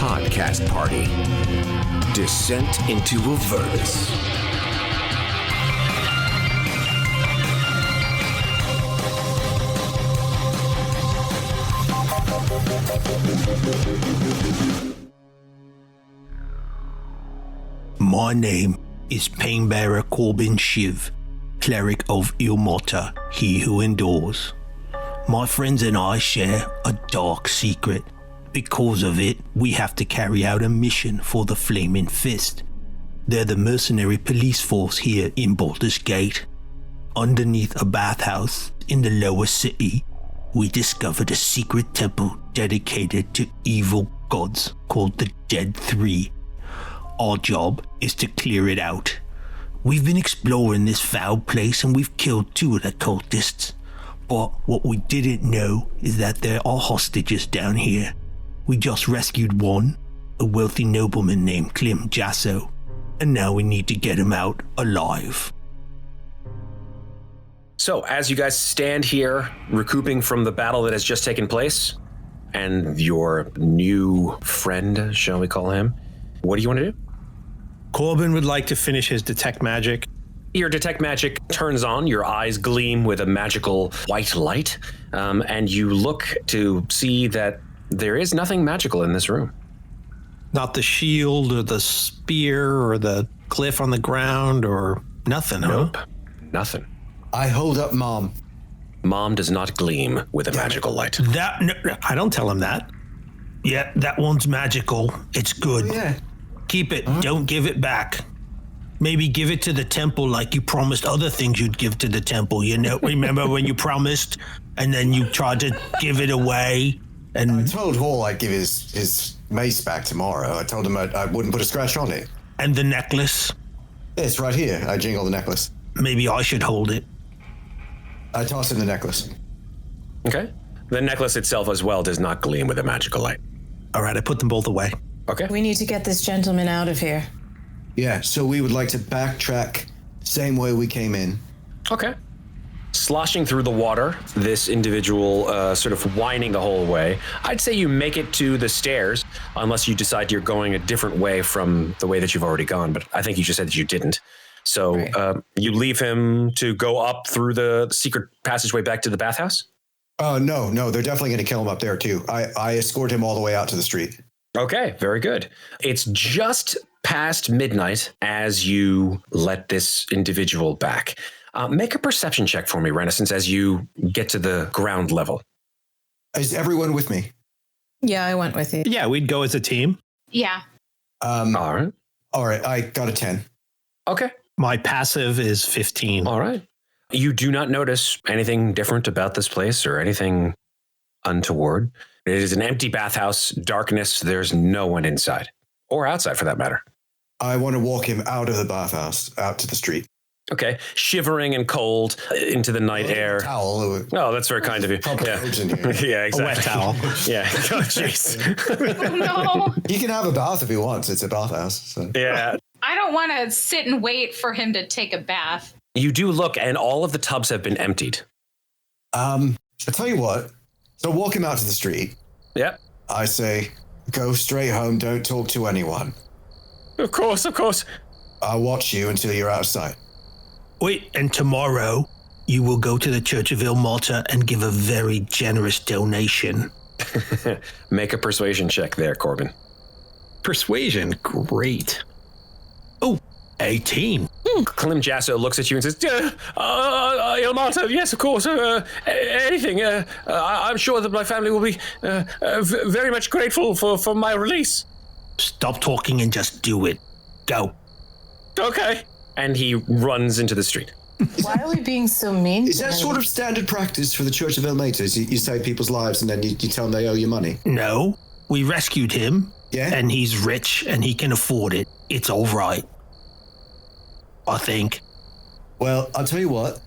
podcast party. Descent into Avernus. My name is Painbearer Corbin Shiv, cleric of Ilmota, he who endures. My friends and I share a dark secret. Because of it, we have to carry out a mission for the Flaming Fist. They're the mercenary police force here in Baldur's Gate. Underneath a bathhouse in the lower city, we discovered a secret temple dedicated to evil gods called the Dead Three. Our job is to clear it out. We've been exploring this foul place and we've killed 2 of the cultists. But what we didn't know is that there are hostages down here. We just rescued one, a wealthy nobleman named DiMasso, and now we need to get him out alive. So, as you guys stand here, recouping from the battle that has just taken place, and your new friend, shall we call him, what do you want to do? Corbin would like to finish his detect magic. Your detect magic turns on, your eyes gleam with a magical white light, and you look to see that there is nothing magical in this room. Not the shield or the spear or the glyph on the ground or nothing, Nope, huh? nothing. I hold up Mom. Mom does not gleam with a magical light. No, I don't tell him that. yeah, that one's magical. It's good. Oh, yeah. Keep it. Don't give it back. Maybe give it to the temple like you promised other things you'd give to the temple. You know, remember when you promised and then you tried to give it away? I And told Hall I'd give his mace back tomorrow. I told him I wouldn't put a scratch on it. the necklace? It's right here. I jingle the necklace. Maybe I should hold it. I toss him the necklace. Okay. The necklace itself as well does not gleam with a magical light. All right, I put them both away. Okay. We need to get this gentleman out of here. Yeah, so we would like to backtrack the same way we came in. Okay. Sloshing through the water, this individual sort of whining the whole way. I'd say you make it to the stairs, unless you decide you're going a different way from the way that you've already gone, but I think you just said that you didn't. So Right. You leave him to go up through the secret passageway back to the bathhouse? No, they're definitely going to kill him up there too. I escort him all the way out to the street. Okay, very good. It's just past midnight as you let this individual back. Make a perception check for me, Renascence, as you get to the ground level. Is everyone with me? Yeah, I went with you. Yeah, we'd go as a team. Yeah. All right. All right, I got a 10. Okay. My passive is 15. All right. You do not notice anything different about this place or anything untoward. It is an empty bathhouse, darkness. There's no one inside or outside for that matter. I want to walk him out of the bathhouse, out to the street. Okay. Shivering and cold into the night air. Towel. Oh, that's very kind of you. Proper Yeah. hose in here. Yeah, exactly. A wet towel. Yeah. Oh, jeez. Oh, no. He can have a bath if he wants. It's a bathhouse. So. Yeah. I don't want to sit and wait for him to take a bath. You do look, and all of the tubs have been emptied. I'll tell you what. So walk him out to the street. Yep. I say, go straight home. Don't talk to anyone. Of course, of course. I'll watch you until you're out of sight. Wait, and tomorrow you will go to the Church of Ilmota and give a very generous donation. Make a persuasion check there, Corbin. Persuasion, great. Oh, 18. DiMasso looks at you and says, Ilmata, yes, of course, anything. I'm sure that my family will be very much grateful for my release. Stop talking and just do it. Go. Okay. And he runs into the street. Why are we being so mean? Is that sort of standard practice for the Church of Ilmata? You save people's lives and then you tell them they owe you money? No, we rescued him. Yeah? And he's rich and he can afford it. It's all right. I think. Well, I'll tell you what.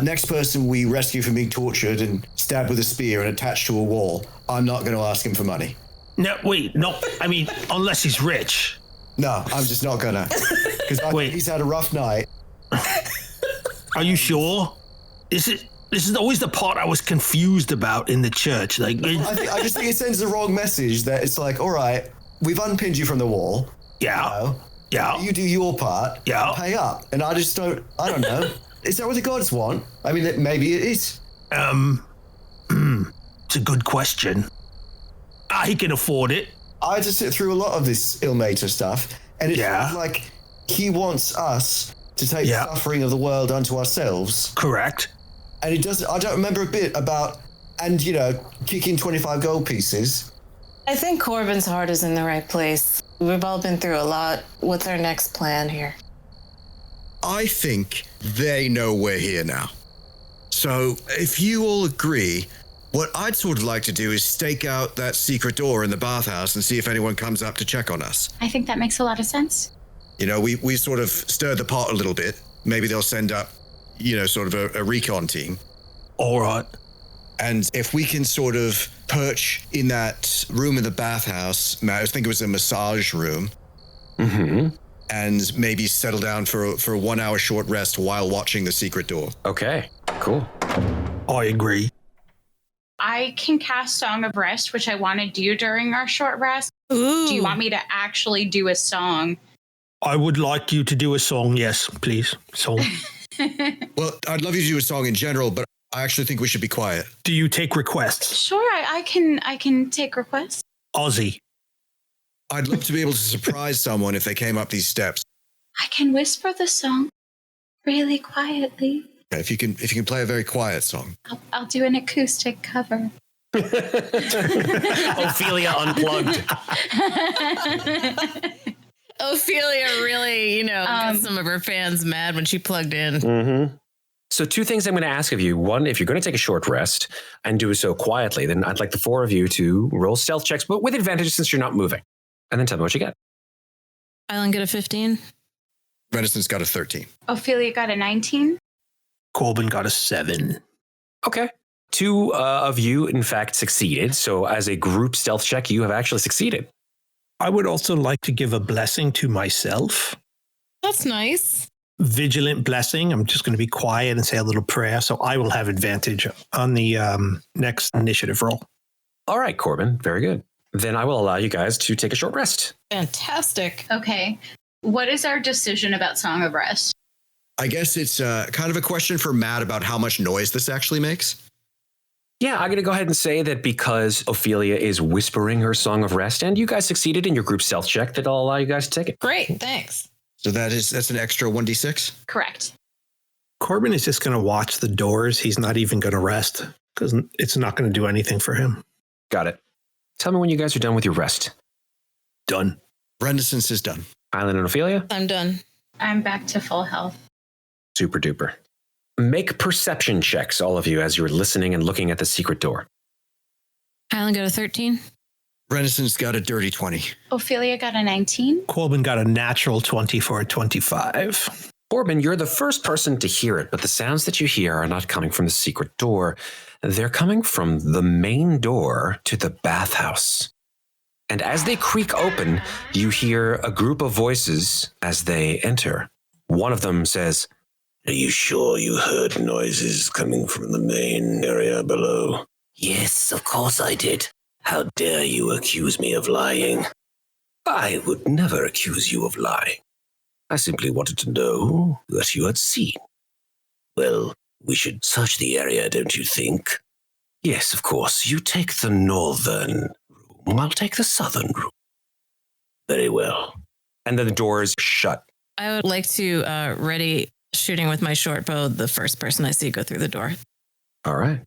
Next person we rescue from being tortured and stabbed with a spear and attached to a wall, I'm not going to ask him for money. No, wait, no. I mean, unless he's rich. No, I'm just not going to. Because Wait. he's had a rough night. Are you sure? This is always the part I was confused about in the church. Like, I just think it sends the wrong message that it's like, all right, we've unpinned you from the wall. Yeah. You know? Yeah. You do your part. Yeah. And pay up. And I don't know. Is that what the gods want? I mean, maybe it is. It's a good question. He can afford it. I had to sit through a lot of this Ilmater stuff, and it's like he wants us to take the suffering of the world unto ourselves. Correct. And he doesn't. I don't remember a bit about, and kicking 25 gold pieces. I think Corbin's heart is in the right place. We've all been through a lot. What's our next plan here? I think they know we're here now. So if you all agree, what I'd sort of like to do is stake out that secret door in the bathhouse and see if anyone comes up to check on us. I think that makes a lot of sense. We sort of stirred the pot a little bit. Maybe they'll send up, sort of a recon team. All right. And if we can sort of perch in that room in the bathhouse, I think it was a massage room, and maybe settle down for a 1 hour short rest while watching the secret door. Okay, cool. I agree. I can cast Song of Rest, which I want to do during our short rest. Ooh. Do you want me to actually do a song? I would like you to do a song, yes, please. Song. Well, I'd love you to do a song in general, but I actually think we should be quiet. Do you take requests? Sure, I can take requests. Ozzy. I'd love to be able to surprise someone if they came up these steps. I can whisper the song really quietly. If you can play a very quiet song. I'll do an acoustic cover. Ophelia unplugged. Ophelia really, got some of her fans mad when she plugged in. Mm-hmm. So 2 things I'm going to ask of you. One, if you're going to take a short rest and do so quietly, then I'd like the 4 of you to roll stealth checks, but with advantage since you're not moving. And then tell me what you get. Hylan get a 15. Renascence got a 13. Ophelia got a 19. Corbin got a 7. Okay. 2 of you, in fact, succeeded. So as a group stealth check, you have actually succeeded. I would also like to give a blessing to myself. That's nice. Vigilant blessing. I'm just going to be quiet and say a little prayer, so I will have advantage on the next initiative roll. All right, Corbin. Very good. Then I will allow you guys to take a short rest. Fantastic. Okay. What is our decision about Song of Rest? I guess it's kind of a question for Matt about how much noise this actually makes. Yeah, I'm going to go ahead and say that because Ophelia is whispering her Song of Rest and you guys succeeded in your group stealth check, that I'll allow you guys to take it. Great, thanks. So that's an extra 1d6? Correct. Corbin is just going to watch the doors. He's not even going to rest because it's not going to do anything for him. Got it. Tell me when you guys are done with your rest. Done. Renascence is done. Hylan and Ophelia? I'm done. I'm back to full health. Super duper. Make perception checks, all of you, as you're listening and looking at the secret door. Hylan got a 13. Renascence got a dirty 20. Ophelia got a 19. Corbin got a natural 20 for a 25. Corbin, you're the first person to hear it, but the sounds that you hear are not coming from the secret door. They're coming from the main door to the bathhouse. And as they creak open, you hear a group of voices as they enter. One of them says, "Are you sure you heard noises coming from the main area below?" "Yes, of course I did. How dare you accuse me of lying?" "I would never accuse you of lying. I simply wanted to know what you had seen." "Well, we should search the area, don't you think?" "Yes, of course. You take the northern room. I'll take the southern room." "Very well." And then the doors shut. I would like to ready shooting with my short bow the first person I see go through the door. All right.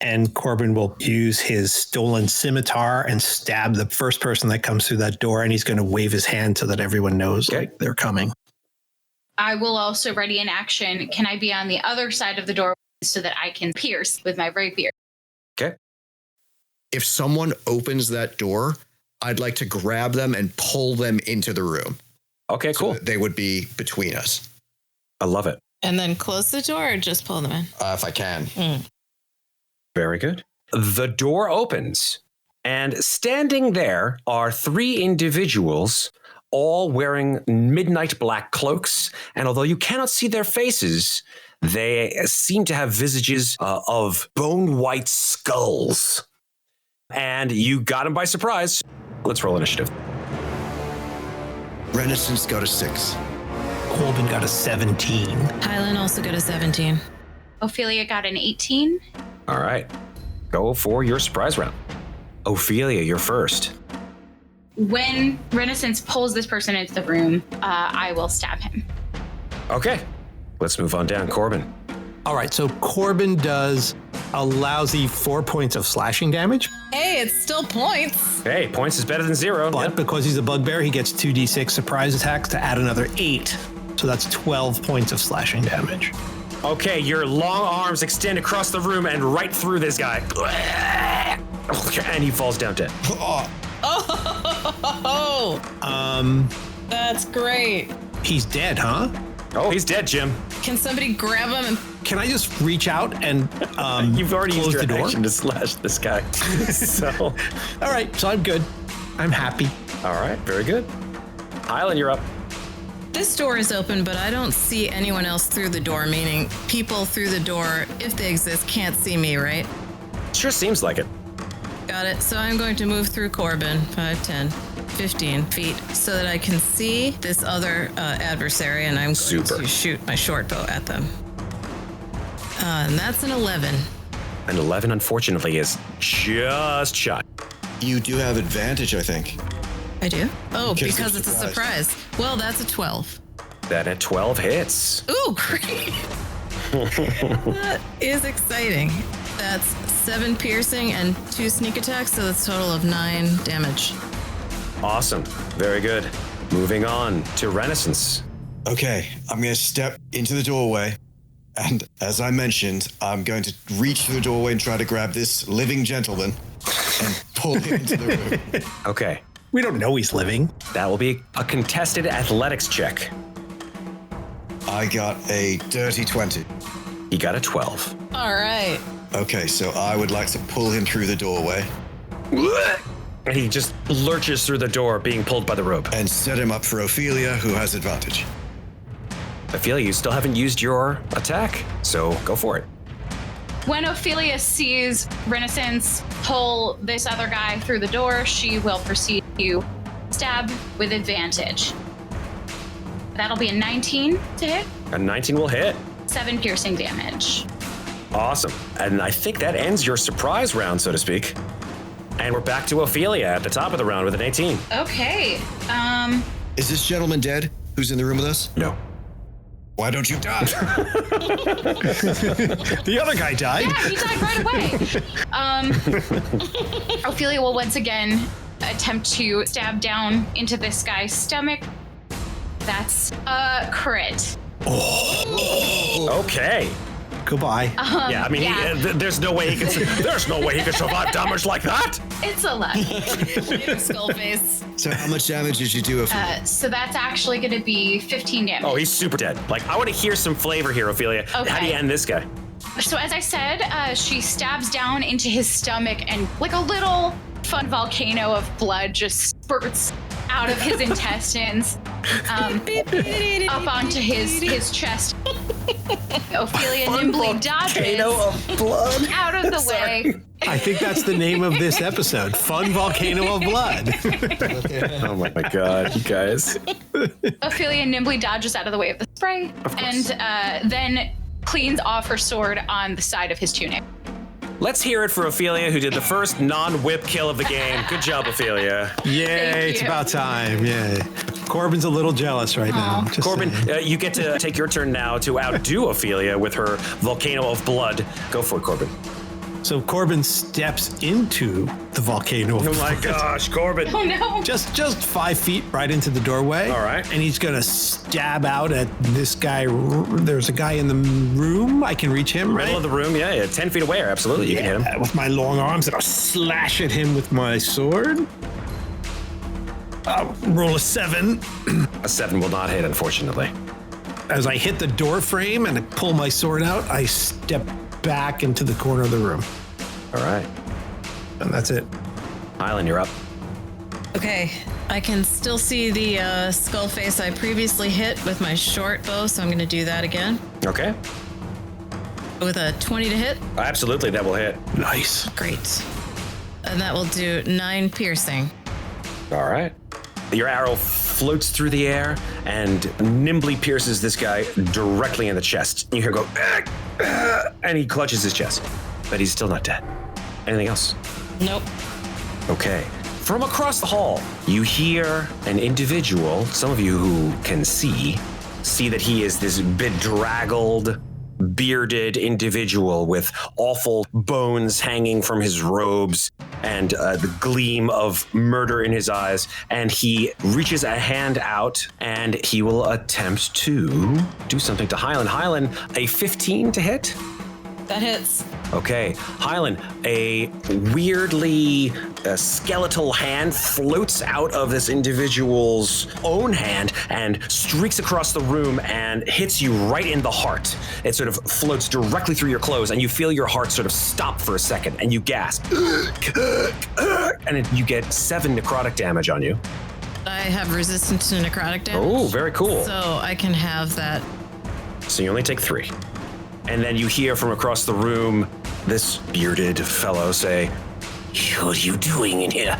And Corbin will use his stolen scimitar and stab the first person that comes through that door, and he's going to wave his hand so that everyone knows like they're coming. I will also ready in action. Can I be on the other side of the door so that I can pierce with my rapier? Okay. If someone opens that door, I'd like to grab them and pull them into the room. Okay, cool. So they would be between us. I love it. And then close the door or just pull them in? If I can. Very good. The door opens, and standing there are 3 individuals, all wearing midnight black cloaks. And although you cannot see their faces, they seem to have visages of bone-white skulls. And you got them by surprise. Let's roll initiative. Renascence got a 6. Corbin got a 17. Hylan also got a 17. Ofelia got an 18. All right. Go for your surprise round. Ofelia, you're first. When Renascence pulls this person into the room, I will stab him. Okay. Let's move on down. Corbin. All right, so Corbin does a lousy 4 points of slashing damage, Hey, it's still points. Hey, points is better than 0. but Yep. because he's a bugbear, he gets 2d6 surprise attacks to add another 8. So that's 12 points of slashing damage. Okay, your long arms extend across the room and right through this guy. And he falls down dead. Oh, that's great. He's dead, huh? Oh, he's dead, Jim. Can somebody grab him and Can I just reach out and You've already close used your the door? action to slash this guy. So, All right, so I'm good. I'm happy. all right, very good. Hylan, you're up. This door is open, but I don't see anyone else through the door, meaning people through the door, if they exist, can't see me, right? Sure seems like it. Got it. So I'm going to move through Corbin 5, 10, 15 feet so that I can see this other adversary, and I'm going to shoot my short bow at them. And that's an 11. An 11, unfortunately, is just shy. You do have advantage, I think. I do? Oh, Because because it's it's a surprise. Well, that's a 12. That at 12 hits. Ooh, great. That is exciting. That's 7 piercing and 2 sneak attacks, so that's a total of 9 damage. Awesome. Very good. Moving on to Renascence. Okay, I'm going to step into the doorway. And as I mentioned, I'm going to reach through the doorway and try to grab this living gentleman and pull him into the room. Okay. We don't know he's living. That will be a contested athletics check. I got a dirty 20. He got a 12. All right. Okay, so I would like to pull him through the doorway And he just lurches through the door, being pulled by the rope. and set him up for Ofelia, who has advantage. I feel you still haven't used your attack, so go for it. When Ofelia sees Renascence pull this other guy through the door, she will proceed to stab with advantage. That'll be a 19 to hit, A 19 will hit. 7 piercing damage. Awesome. And I think that ends your surprise round, so to speak. And we're back to Ofelia at the top of the round with an 18. Okay. Is this gentleman dead who's in the room with us? No. Why don't you die? The other guy died. Yeah, he died right away. Ofelia will once again attempt to stab down into this guy's stomach. That's a crit. Okay. Goodbye. Yeah, I mean, yeah. There's no way he can. There's no way he can survive damage like that. It's a lot. Skull face. So how much damage did you do? So that's actually going to be 15 damage. Oh, he's super dead. Like, I want to hear some flavor here, Ofelia. Okay. How do you end this guy? So as I said, she stabs down into his stomach, and like a little fun volcano of blood just spurts out of his intestines up onto his chest. Ophelia nimbly dodges of blood. out of the way. I think that's the name of this episode. Fun Volcano of Blood. Oh my god, you guys. Ophelia nimbly dodges out of the way of the spray, and then cleans off her sword on the side of his tunic. Let's hear it for Ofelia, who did the first non-whip kill of the game. Good job, Ofelia. Yay, it's you. about time. Yay. Corbin's a little jealous right now. Just Corbin, saying. you get to take your turn now to outdo Ofelia with her Volcano of Blood. Go for it, Corbin. So Corbin steps into the volcano of Oh my blood. gosh, Corbin. Oh no! Just 5 feet right into the doorway. All right. And he's gonna stab out at this guy. There's a guy in the room. I can reach him, right? Middle of the room, yeah, 10 feet away, absolutely, you can hit him. With my long arms, and I'll slash at him with my sword. I'll roll a 7. A 7 will not hit, unfortunately. As I hit the door frame and I pull my sword out, I step back into the corner of the room. All right. And that's it. Hylan, you're up. Okay, I can still see the skull face I previously hit with my short bow, so I'm going to do that again. Okay. With a 20 to hit. Absolutely, that will hit. Nice. Great. And that will do 9 piercing. All right. Your arrow floats through the air and nimbly pierces this guy directly in the chest. You hear go, and he clutches his chest, but he's still not dead. Anything else? Nope. Okay. From across the hall, you hear an individual, some of you who can see that he is this bedraggled, bearded individual with awful bones hanging from his robes and the gleam of murder in his eyes. And he reaches a hand out and he will attempt to do something to Hylan. Hylan, a 15 to hit? That hits. Okay, Hylan, a weirdly skeletal hand floats out of this individual's own hand and streaks across the room and hits you right in the heart. It sort of floats directly through your clothes and you feel your heart sort of stop for a second and you gasp. And you get 7 necrotic damage on you. I have resistance to necrotic damage. Oh, very cool. So I can have that. So you only take 3. And then you hear from across the room this bearded fellow say, "What are you doing in here?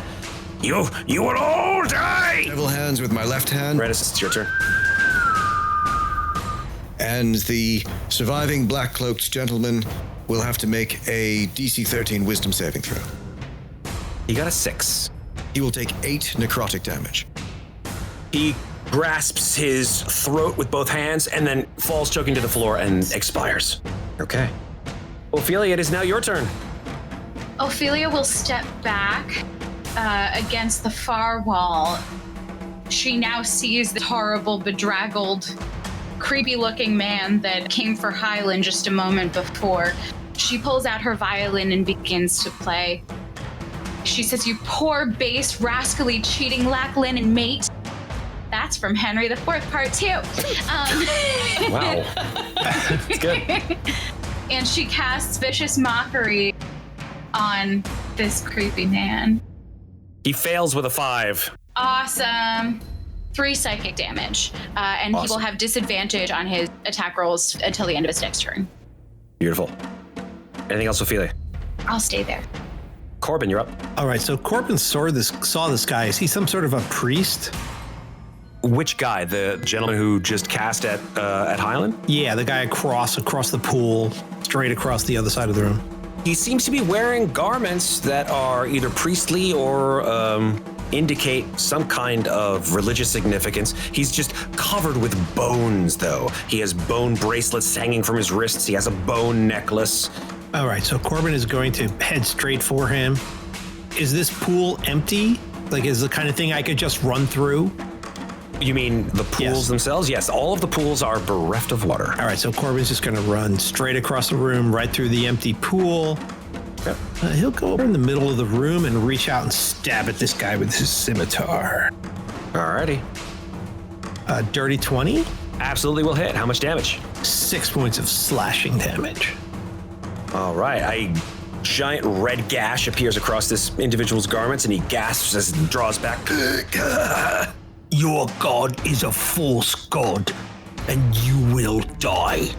You will all die!" Several hands with my left hand. Renaissance, it's your turn. And the surviving black-cloaked gentleman will have to make a DC 13 wisdom saving throw. He got a 6. He will take 8 necrotic damage. He grasps his throat with both hands and then falls choking to the floor and expires. Okay. Ophelia, it is now your turn. Ophelia will step back against the far wall. She now sees the horrible, bedraggled, creepy-looking man that came for Hylan just a moment before. She pulls out her violin and begins to play. She says, "You poor, base, rascally, cheating, lack-linen mate." That's from Henry IV, Part 2. Wow. That's good. And she casts Vicious Mockery on this creepy man. He fails with a 5. Awesome. 3 psychic damage. And Awesome. he will have disadvantage on his attack rolls until the end of his next turn. Beautiful. Anything else, Ophelia? I'll stay there. Corbin, you're up. All right, so Corbin saw this guy. Is he some sort of a priest? Which guy? The gentleman who just cast at Hylan? Yeah, the guy across the pool, straight across the other side of the room. He seems to be wearing garments that are either priestly or indicate some kind of religious significance. He's just covered with bones, though. He has bone bracelets hanging from his wrists. He has a bone necklace. All right, so Corbin is going to head straight for him. Is this pool empty? Like, is the kind of thing I could just run through? You mean the pools themselves? Yes, all of the pools are bereft of water. All right, so Corbin's just going to run straight across the room, right through the empty pool. Yep. He'll go over in the middle of the room and reach out and stab at this guy with his scimitar. Alrighty. Dirty 20? Absolutely will hit. How much damage? 6 points of slashing damage. All right. A giant red gash appears across this individual's garments and he gasps as he draws back. Your god is a false god, and you will die.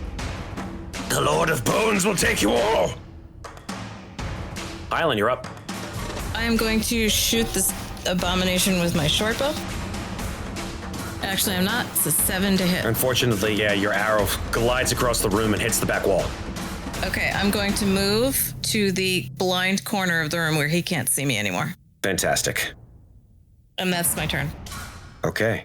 The Lord of Bones will take you all. Hylan, you're up. I am going to shoot this abomination with my short bow. Actually, I'm not. It's a 7 to hit. Unfortunately, yeah, your arrow glides across the room and hits the back wall. Okay, I'm going to move to the blind corner of the room where he can't see me anymore. Fantastic. And that's my turn. Okay.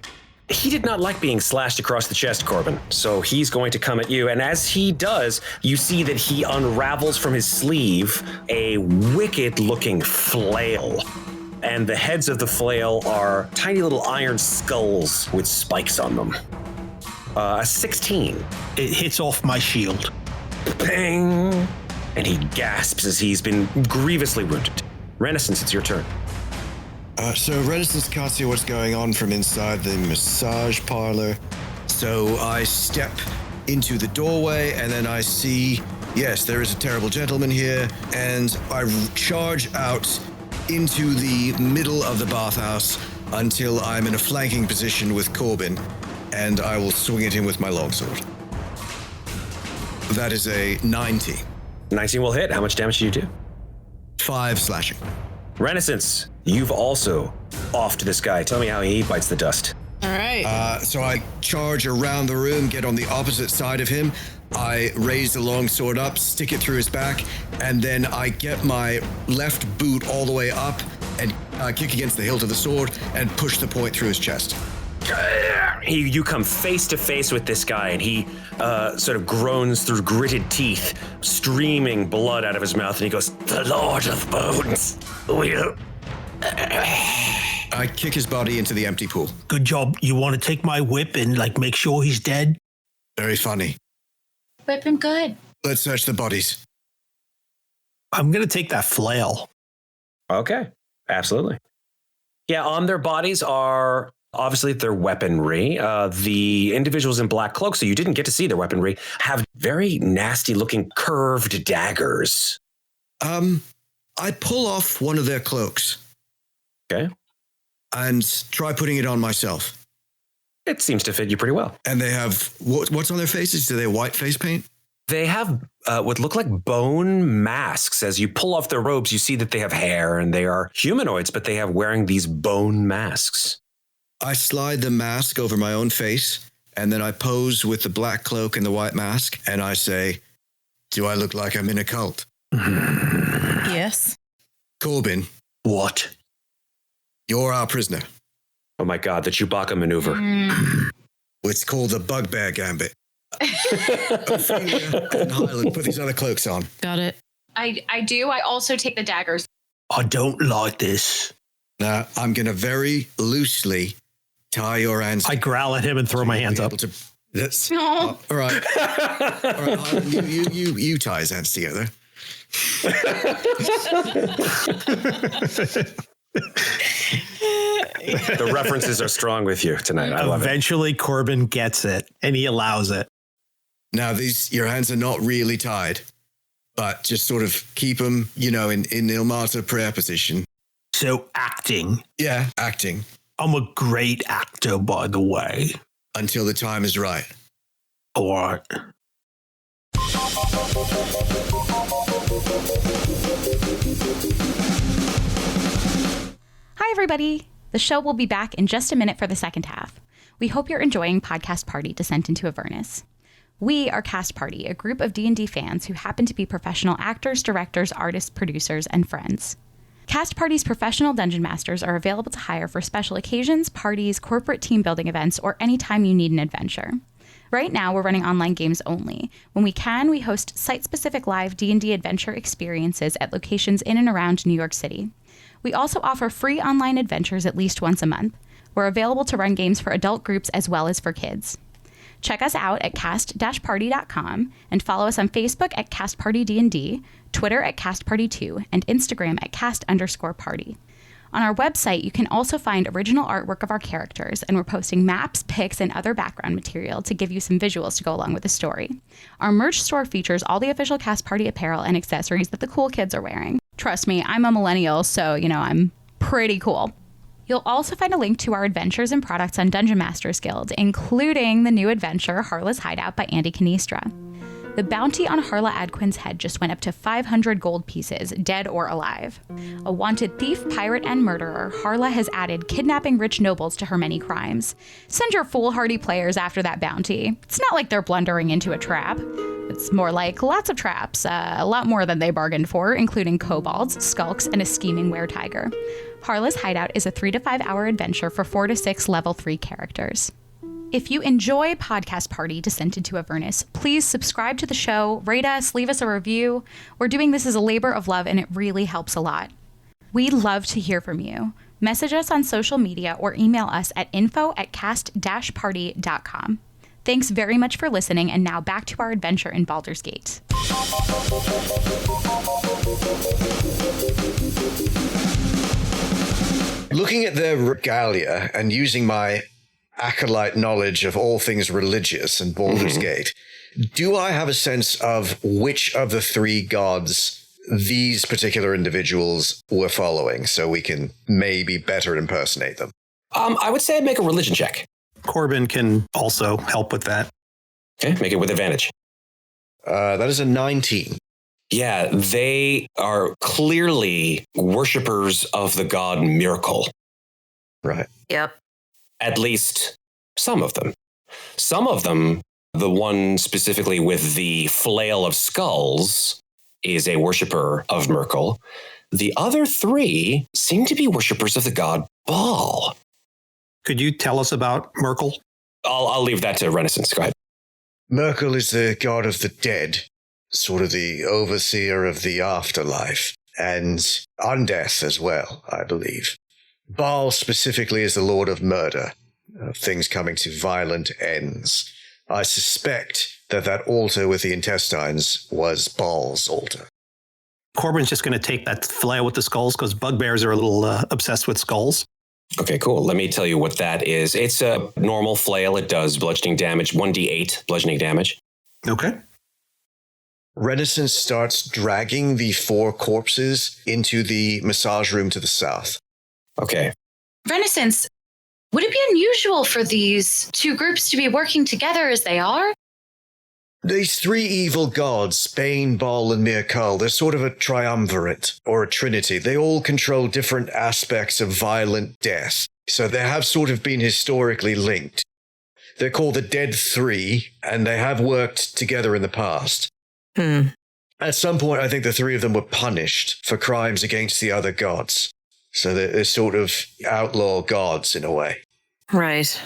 He did not like being slashed across the chest, Corbin, so he's going to come at you. And as he does, you see that he unravels from his sleeve a wicked-looking flail. And the heads of the flail are tiny little iron skulls with spikes on them. 16. It hits off my shield. Bang! And he gasps as he's been grievously wounded. Renascence, it's your turn. So Renaissance can't see what's going on from inside the massage parlor. So I step into the doorway and then I see, yes, there is a terrible gentleman here. And I charge out into the middle of the bathhouse until I'm in a flanking position with Corbin. And I will swing at him with my longsword. That is a 19. 19 will hit. How much damage do you do? 5 slashing. Renaissance, you've also offed this guy. Tell me how he bites the dust. All right. So I charge around the room, get on the opposite side of him. I raise the longsword up, stick it through his back, and then I get my left boot all the way up and kick against the hilt of the sword and push the point through his chest. You come face to face with this guy, and he sort of groans through gritted teeth, streaming blood out of his mouth, and he goes, "The Lord of Bones will..." I kick his body into the empty pool. Good job. You want to take my whip and, make sure he's dead? Very funny. Whip him good. Let's search the bodies. I'm going to take that flail. Okay, absolutely. Yeah, on their bodies are obviously their weaponry. The individuals in black cloaks, so you didn't get to see their weaponry, have very nasty looking curved daggers. I pull off one of their cloaks. Okay. And try putting it on myself. It seems to fit you pretty well. And they have, what's on their faces? Do they have white face paint? They have what look like bone masks. As you pull off their robes, you see that they have hair and they are humanoids, but they have wearing these bone masks. I slide the mask over my own face, and then I pose with the black cloak and the white mask, and I say, "Do I look like I'm in a cult?" Yes. Corbin. What? You're our prisoner. Oh my God, the Chewbacca maneuver. It's called the Bugbear Gambit. Ofelia and Hylan, put these other cloaks on. Got it. I do. I also take the daggers. I don't like this. Now, I'm going to very loosely tie your hands. I growl at him and throw my hands up. That's No. all right. All right, Hylan, you tie his hands together. The references are strong with you tonight. I love it. Eventually, Corbin gets it, and he allows it. Now, your hands are not really tied, but just sort of keep them, in Ilmata prayer position. So acting. Yeah, acting. I'm a great actor, by the way. Until the time is right. All right. Hi, everybody. The show will be back in just a minute for the second half. We hope you're enjoying Podcast Party Descent into Avernus. We are Cast Party, a group of D&D fans who happen to be professional actors, directors, artists, producers, and friends. Cast Party's professional dungeon masters are available to hire for special occasions, parties, corporate team building events, or anytime you need an adventure. Right now, we're running online games only. When we can, we host site-specific live D&D adventure experiences at locations in and around New York City. We also offer free online adventures at least once a month. We're available to run games for adult groups as well as for kids. Check us out at cast-party.com and follow us on Facebook at CastPartyDND, Twitter at CastParty2, and Instagram at cast_party. On our website, you can also find original artwork of our characters, and we're posting maps, pics, and other background material to give you some visuals to go along with the story. Our merch store features all the official Cast Party apparel and accessories that the cool kids are wearing. Trust me, I'm a millennial, so, I'm pretty cool. You'll also find a link to our adventures and products on Dungeon Masters Guild, including the new adventure, Harla's Hideout by Andy Cannistra. The bounty on Harla Adquin's head just went up to 500 gold pieces, dead or alive. A wanted thief, pirate, and murderer, Harla has added kidnapping rich nobles to her many crimes. Send your foolhardy players after that bounty. It's not like they're blundering into a trap. It's more like lots of traps, a lot more than they bargained for, including kobolds, skulks, and a scheming were-tiger. Harla's Hideout is a 3 to 5 hour adventure for 4 to 6 level 3 characters. If you enjoy Podcast Party Descent into Avernus, please subscribe to the show, rate us, leave us a review. We're doing this as a labor of love, and it really helps a lot. We'd love to hear from you. Message us on social media or email us at info@cast-party.com. Thanks very much for listening, and now back to our adventure in Baldur's Gate. Looking at their regalia and using my acolyte knowledge of all things religious and Baldur's Gate, do I have a sense of which of the 3 gods these particular individuals were following so we can maybe better impersonate them? I would say make a religion check. Corbin can also help with that. Okay, make it with advantage. That is a 19. Yeah, they are clearly worshippers of the god Miracle. Right. Yep. At least some of them. Some of them, the one specifically with the flail of skulls, is a worshipper of Miracle. The other three seem to be worshippers of the god Baal. Could you tell us about Merkel? I'll leave that to Renascence. Go ahead. Merkel is the god of the dead, sort of the overseer of the afterlife, and undeath as well, I believe. Baal specifically is the lord of murder, things coming to violent ends. I suspect that altar with the intestines was Baal's altar. Corbin's just going to take that flail with the skulls because bugbears are a little obsessed with skulls. Okay, cool. Let me tell you what that is. It's a normal flail. It does bludgeoning damage, 1d8 bludgeoning damage. Okay. Renascence starts dragging the 4 corpses into the massage room to the south. Okay. Renascence, would it be unusual for these 2 groups to be working together as they are? These 3 evil gods, Bane, Baal, and Miracle, they're sort of a triumvirate, or a trinity. They all control different aspects of violent death, so they have sort of been historically linked. They're called the Dead Three, and they have worked together in the past. At some point, I think the 3 of them were punished for crimes against the other gods. So they're sort of outlaw gods in a way. Right.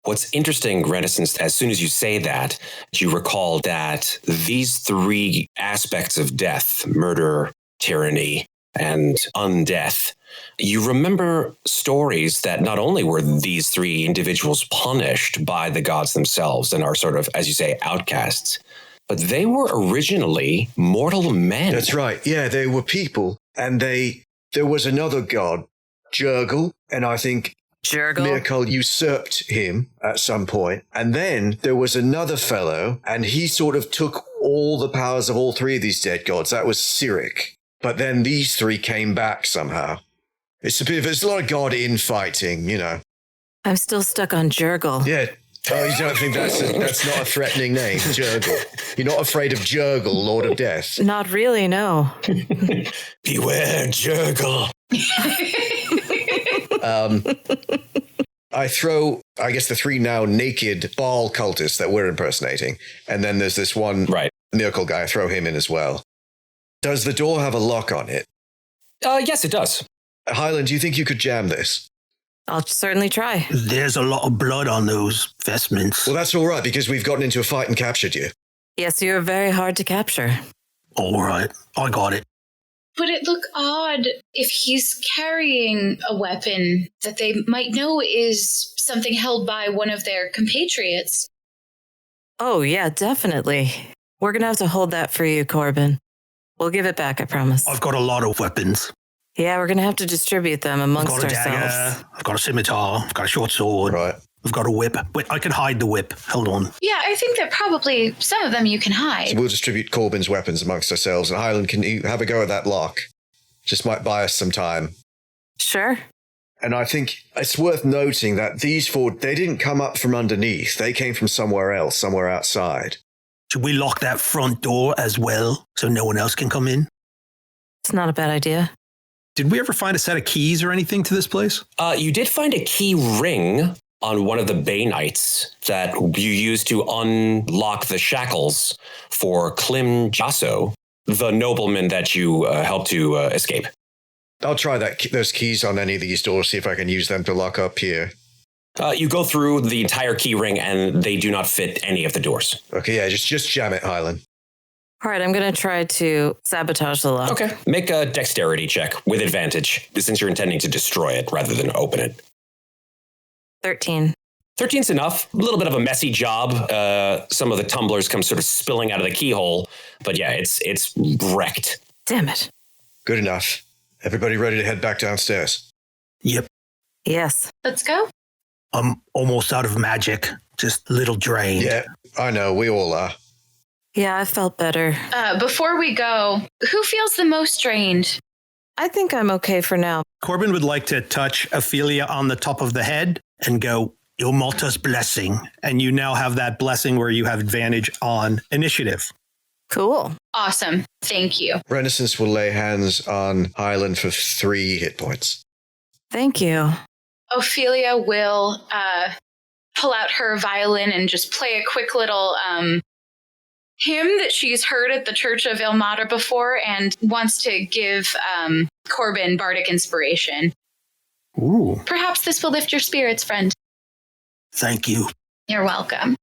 What's interesting, Renascence, as soon as you say that, you recall that these 3 aspects of death, murder, tyranny, and undeath, you remember stories that not only were these 3 individuals punished by the gods themselves and are sort of, as you say, outcasts, but they were originally mortal men. That's right. Yeah, they were people. And there was another god, Jurgle, and I think Miracle usurped him at some point. And then there was another fellow, and he sort of took all the powers of all 3 of these dead gods. That was Cyric. But then these 3 came back somehow. It's a lot of god infighting, you know. I'm still stuck on Jurgle. Yeah. Oh, you don't think that's not a threatening name, Jurgle? You're not afraid of Jurgle, Lord of Death? Not really, no. Beware, Jurgle. I throw, I guess, the 3 now naked Baal cultists that we're impersonating. And then there's this one Miracle guy. I throw him in as well. Does the door have a lock on it? Yes, it does. Hylan, do you think you could jam this? I'll certainly try. There's a lot of blood on those vestments. Well, that's all right, because we've gotten into a fight and captured you. Yes, you're very hard to capture. All right, I got it. Would it look odd if he's carrying a weapon that they might know is something held by one of their compatriots? Oh, yeah, definitely. We're going to have to hold that for you, Corbin. We'll give it back, I promise. I've got a lot of weapons. Yeah, we're going to have to distribute them amongst I've got a ourselves. dagger, I've got a scimitar, I've got a short sword. Right. I've got a whip. Wait, I can hide the whip. Hold on. Yeah, I think that probably some of them you can hide. So we'll distribute Corbin's weapons amongst ourselves. And Hylan, can you have a go at that lock? Just might buy us some time. Sure. And I think it's worth noting that these 4, they didn't come up from underneath. They came from somewhere else, somewhere outside. Should we lock that front door as well so no one else can come in? It's not a bad idea. Did we ever find a set of keys or anything to this place? You did find a key ring on one of the Baneites that you used to unlock the shackles for DiMasso, the nobleman that you helped to escape. I'll try those keys on any of these doors, see if I can use them to lock up here. You go through the entire key ring and they do not fit any of the doors. Okay, yeah, just jam it, Hylan. All right, I'm going to try to sabotage the lock. Okay. Make a dexterity check with advantage, since you're intending to destroy it rather than open it. 13. 13's enough. A little bit of a messy job. Some of the tumblers come sort of spilling out of the keyhole. But yeah, it's wrecked. Damn it. Good enough. Everybody ready to head back downstairs? Yep. Yes. Let's go. I'm almost out of magic. Just a little drained. Yeah, I know. We all are. Yeah, I felt better. Before we go, who feels the most drained? I think I'm okay for now. Corbin would like to touch Ofelia on the top of the head And go, Ilmata's blessing. and you now have that blessing where you have advantage on initiative. Cool. Awesome. Thank you. Renascence will lay hands on Hylan for 3 hit points. Thank you. Ofelia will pull out her violin and just play a quick little hymn that she's heard at the Church of Ilmater before and wants to give Corbin bardic inspiration. Ooh. Perhaps this will lift your spirits, friend. Thank you. You're welcome.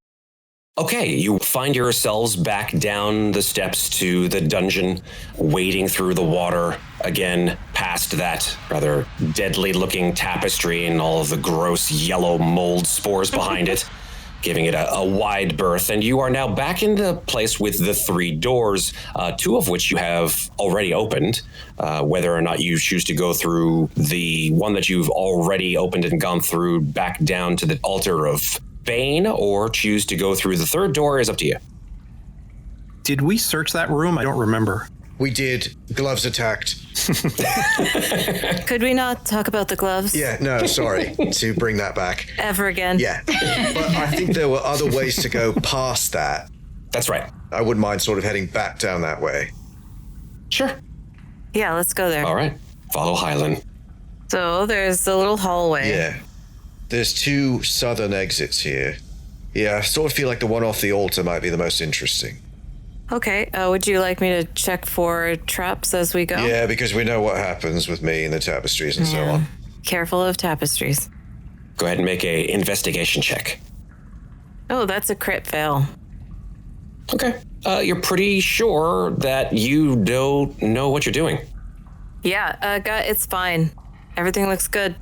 Okay, you find yourselves back down the steps to the dungeon, wading through the water again, past that rather deadly-looking tapestry and all of the gross yellow mold spores behind it, giving it a wide berth. And you are now back in the place with the 3 doors, 2 of which you have already opened. Whether or not you choose to go through the one that you've already opened and gone through back down to the altar of Bane, or choose to go through the 3rd door is up to you. Did we search that room? I don't remember. We did. Gloves attacked. Could we not talk about the gloves? Yeah, no, sorry to bring that back. Ever again? Yeah. But I think there were other ways to go past that. That's right. I wouldn't mind sort of heading back down that way. Sure. Yeah, let's go there. All right. Follow Hylan. So there's a little hallway. Yeah. There's 2 southern exits here. Yeah, I sort of feel like the one off the altar might be the most interesting. Okay, would you like me to check for traps as we go? Yeah, because we know what happens with me and the tapestries and so on. Careful of tapestries. Go ahead and make a investigation check. Oh, that's a crit fail. Okay. You're pretty sure that you don't know what you're doing. Yeah, it's fine. Everything looks good.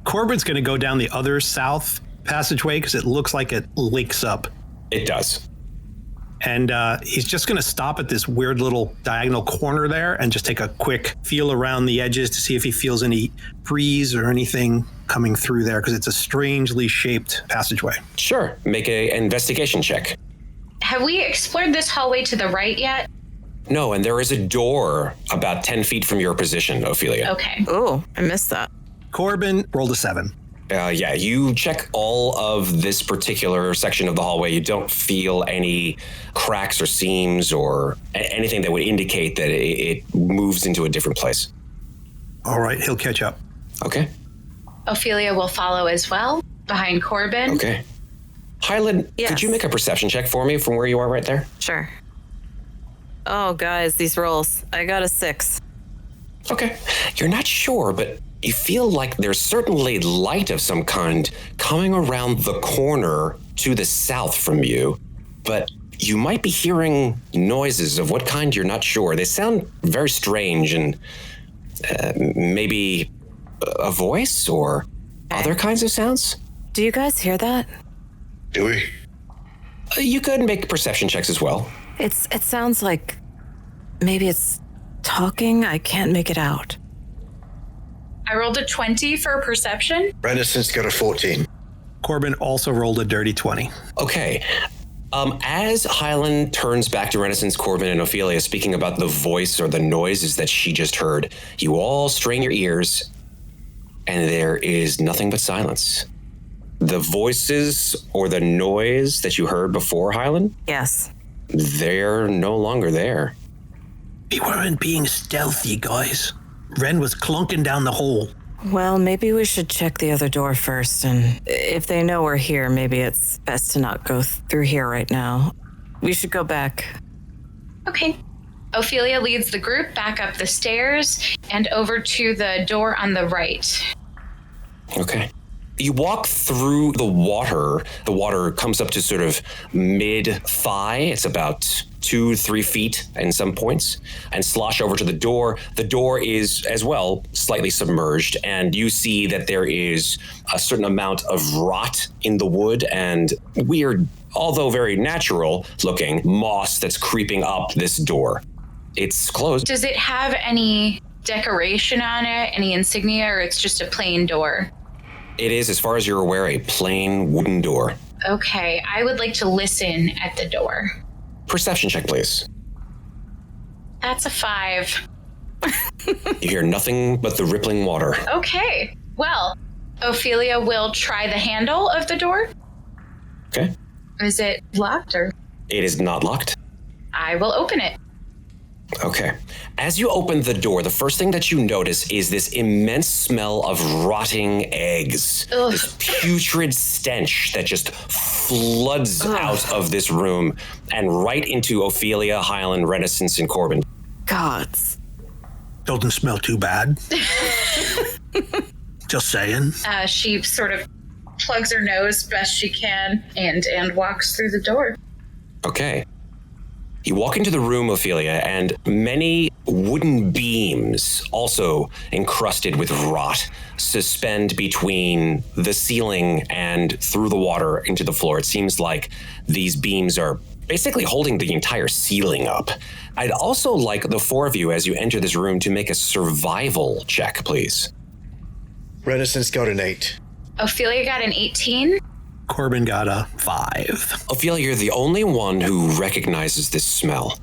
Corbin's going to go down the other south passageway because it looks like it links up. It does. And he's just going to stop at this weird little diagonal corner there and just take a quick feel around the edges to see if he feels any breeze or anything coming through there, because it's a strangely shaped passageway. Sure. Make an investigation check. Have we explored this hallway to the right yet? No, and there is a door about 10 feet from your position, Ofelia. Okay. Oh, I missed that. Corbin rolled a 7. Yeah, you check all of this particular section of the hallway. You don't feel any cracks or seams or anything that would indicate that it moves into a different place. All right, he'll catch up. Okay. Ofelia will follow as well, behind Corbin. Okay. Hylan, Yes. Could you make a perception check for me from where you are right there? Sure. Oh, guys, these rolls. I got a 6. Okay. You're not sure, but you feel like there's certainly light of some kind coming around the corner to the south from you, but you might be hearing noises of what kind you're not sure. They sound very strange and maybe a voice or other kinds of sounds. Do you guys hear that? Do we? You could make perception checks as well. It sounds like maybe it's talking. I can't make it out. I rolled a 20 for perception. Renascence got a 14. Corbin also rolled a dirty 20. Okay. As Hylan turns back to Renascence, Corbin, and Ofelia speaking about the voice or the noises that she just heard, you all strain your ears, and there is nothing but silence. The voices or the noise that you heard before, Hylan, Yes. they're no longer there. We weren't being stealthy, guys. Ren was clunking down the hole. Well, maybe we should check the other door first, and if they know we're here, maybe it's best to not go through here right now. We should go back. Okay. Ofelia leads the group back up the stairs and over to the door on the right. Okay. You walk through the water. The water comes up to sort of mid-thigh. It's about 2-3 feet in some points, and slosh over to the door. The door is as well slightly submerged, and you see that there is a certain amount of rot in the wood and weird, although very natural looking, moss that's creeping up this door. It's closed. Does it have any decoration on it, any insignia, or it's just a plain door? It is, as far as you're aware, a plain wooden door. Okay, I would like to listen at the door. Perception check, please. That's a 5. You hear nothing but the rippling water. Okay, well, Ofelia will try the handle of the door. Okay. Is it locked or? It is not locked. I will open it. Okay. As you open the door, the first thing that you notice is this immense smell of rotting eggs. Ugh. This putrid stench that just floods out of this room and right into Ofelia, Hylan, Renascence, and Corbin. Gods. Doesn't smell too bad. Just saying. She sort of plugs her nose best she can and walks through the door. Okay. You walk into the room, Ofelia, and many wooden beams, also encrusted with rot, suspend between the ceiling and through the water into the floor. It seems like these beams are basically holding the entire ceiling up. I'd also like the four of you, as you enter this room, to make a survival check, please. Renascence got an 8. Ofelia got an 18. Corbin got a 5. Ophelia, you're the only one who recognizes this smell.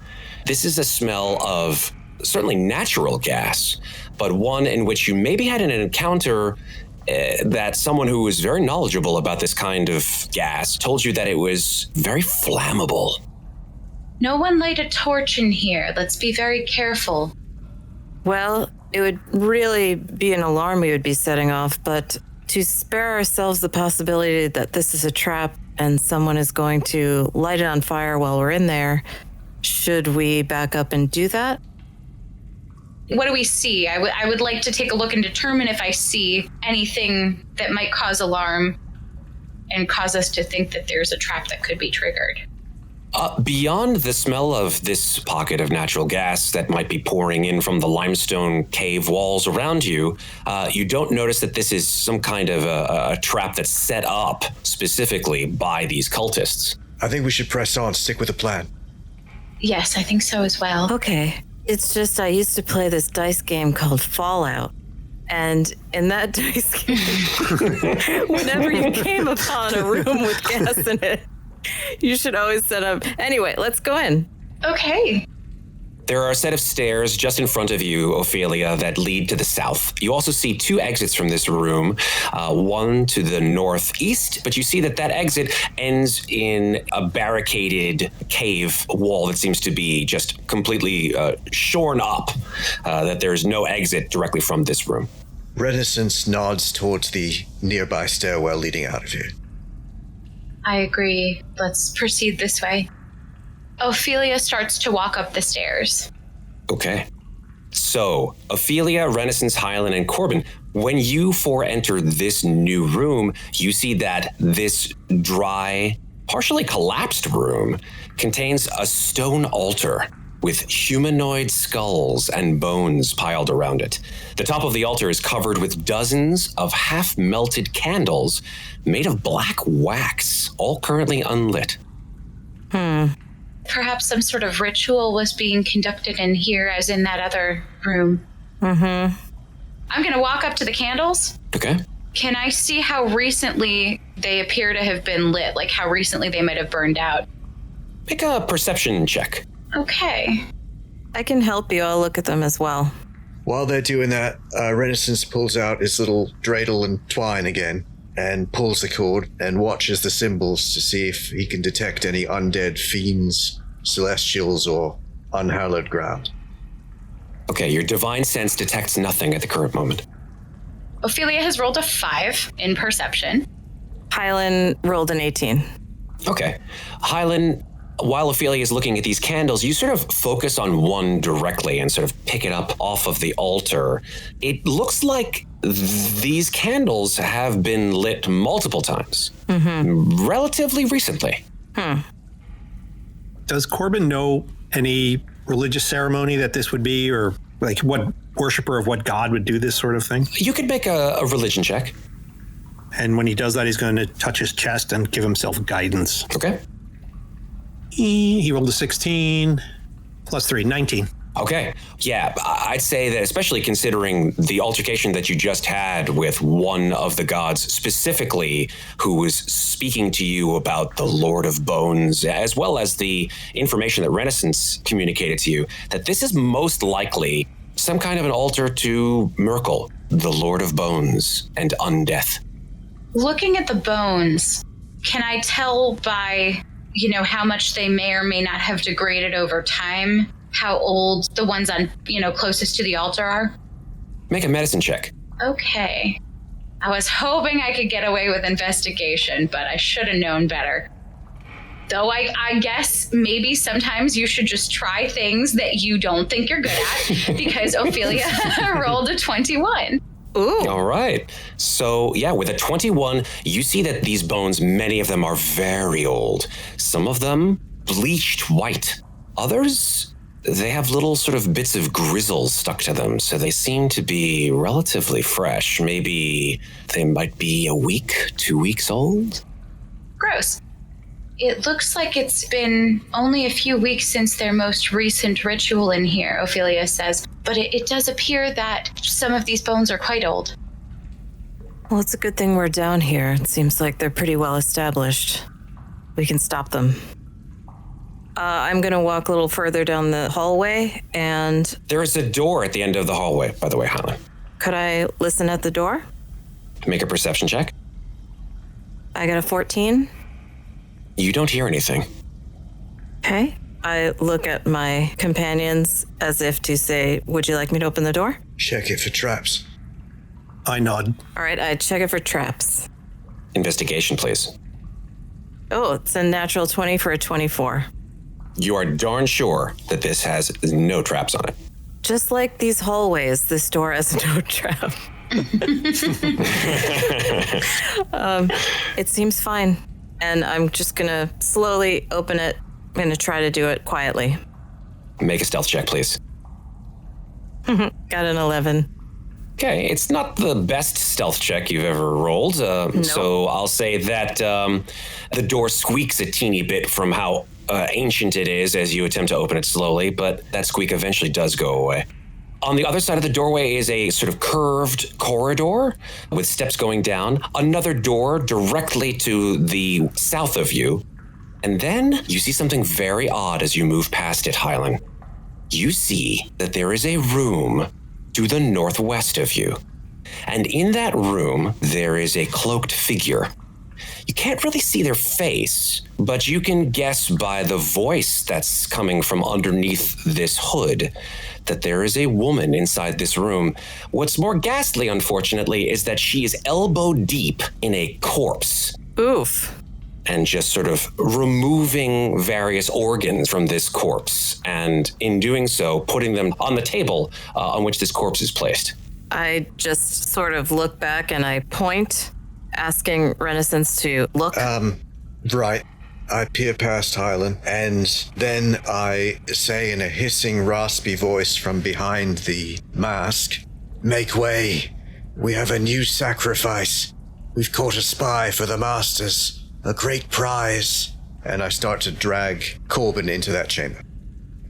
This is a smell of certainly natural gas, but one in which you maybe had an encounter that someone who was very knowledgeable about this kind of gas told you that it was very flammable. No one light a torch in here. Let's be very careful. Well, it would really be an alarm we would be setting off, but to spare ourselves the possibility that this is a trap and someone is going to light it on fire while we're in there, should we back up and do that? What do we see? I would like to take a look and determine if I see anything that might cause alarm and cause us to think that there's a trap that could be triggered. Beyond the smell of this pocket of natural gas that might be pouring in from the limestone cave walls around you, you don't notice that this is some kind of a trap that's set up specifically by these cultists. I think we should press on, stick with the plan. Yes, I think so as well. Okay. It's just I used to play this dice game called Fallout. And in that dice game, whenever you came upon a room with gas in it, you should always set up. Anyway, let's go in. Okay. There are a set of stairs just in front of you, Ofelia, that lead to the south. You also see 2 exits from this room, one to the northeast, but you see that exit ends in a barricaded cave wall that seems to be just completely shorn up, that there's no exit directly from this room. Renascence nods towards the nearby stairwell leading out of here. I agree. Let's proceed this way. Ofelia starts to walk up the stairs. Okay. So, Ofelia, Renascence, Hylan, and Corbin, when you 4 enter this new room, you see that this dry, partially collapsed room contains a stone altar with humanoid skulls and bones piled around it. The top of the altar is covered with dozens of half-melted candles made of black wax, all currently unlit. Perhaps some sort of ritual was being conducted in here as in that other room. Mm-hmm. I'm going to walk up to the candles. Okay. Can I see how recently they appear to have been lit? Like how recently they might have burned out? Make a perception check. Okay. I can help you. I'll look at them as well. While they're doing that, Renascence pulls out his little dreidel and twine again and pulls the cord and watches the symbols to see if he can detect any undead fiends, celestials, or unhallowed ground. Okay, your divine sense detects nothing at the current moment. Ofelia has rolled a 5 in perception. Hylan rolled an 18. Okay. Hylan, while Ofelia is looking at these candles, you sort of focus on one directly and sort of pick it up off of the altar. It looks like these candles have been lit multiple times, relatively recently. Does Corbin know any religious ceremony that this would be, or like what worshiper of what god would do this sort of thing? You could make a religion check. And when he does that, he's going to touch his chest and give himself guidance. Okay. He rolled a 16 plus 3, 19. Okay. Yeah, I'd say that, especially considering the altercation that you just had with one of the gods specifically, who was speaking to you about the Lord of Bones, as well as the information that Renascence communicated to you, that this is most likely some kind of an altar to Merkel, the Lord of Bones and Undeath. Looking at the bones, can I tell by, how much they may or may not have degraded over time, how old the ones on, closest to the altar are? Make a medicine check. Okay. I was hoping I could get away with investigation, but I should have known better. Though I guess maybe sometimes you should just try things that you don't think you're good at, because Ofelia rolled a 21. Ooh. All right. So, yeah, with a 21, you see that these bones, many of them are very old. Some of them bleached white. Others, they have little sort of bits of grizzle stuck to them, so they seem to be relatively fresh. Maybe they might be a week, 2 weeks old? Gross. It looks like it's been only a few weeks since their most recent ritual in here, Ofelia says, but it does appear that some of these bones are quite old. Well, it's a good thing we're down here. It seems like they're pretty well established. We can stop them. I'm going to walk a little further down the hallway, and... There is a door at the end of the hallway, by the way, Hylan. Could I listen at the door? Make a perception check. I got a 14. You don't hear anything. Okay. I look at my companions as if to say, would you like me to open the door? Check it for traps. I nod. All right, I check it for traps. Investigation, please. Oh, it's a natural 20 for a 24. You are darn sure that this has no traps on it. Just like these hallways, this door has no trap. It seems fine. And I'm just going to slowly open it. I'm going to try to do it quietly. Make a stealth check, please. Got an 11. Okay, it's not the best stealth check you've ever rolled. Nope. So I'll say that the door squeaks a teeny bit from how ancient it is as you attempt to open it slowly, but that squeak eventually does go away. On the other side of the doorway is a sort of curved corridor with steps going down, another door directly to the south of you, and then you see something very odd as you move past it, Hylan. You see that there is a room to the northwest of you, and in that room there is a cloaked figure. You can't really see their face, but you can guess by the voice that's coming from underneath this hood that there is a woman inside this room. What's more ghastly, unfortunately, is that she is elbow deep in a corpse. Oof. And just sort of removing various organs from this corpse, and in doing so, putting them on the table on which this corpse is placed. I just sort of look back and I point, asking Renascence to look. Right. I peer past Hylan, and then I say in a hissing, raspy voice from behind the mask, "Make way. We have a new sacrifice. We've caught a spy for the masters. A great prize." And I start to drag Corbin into that chamber.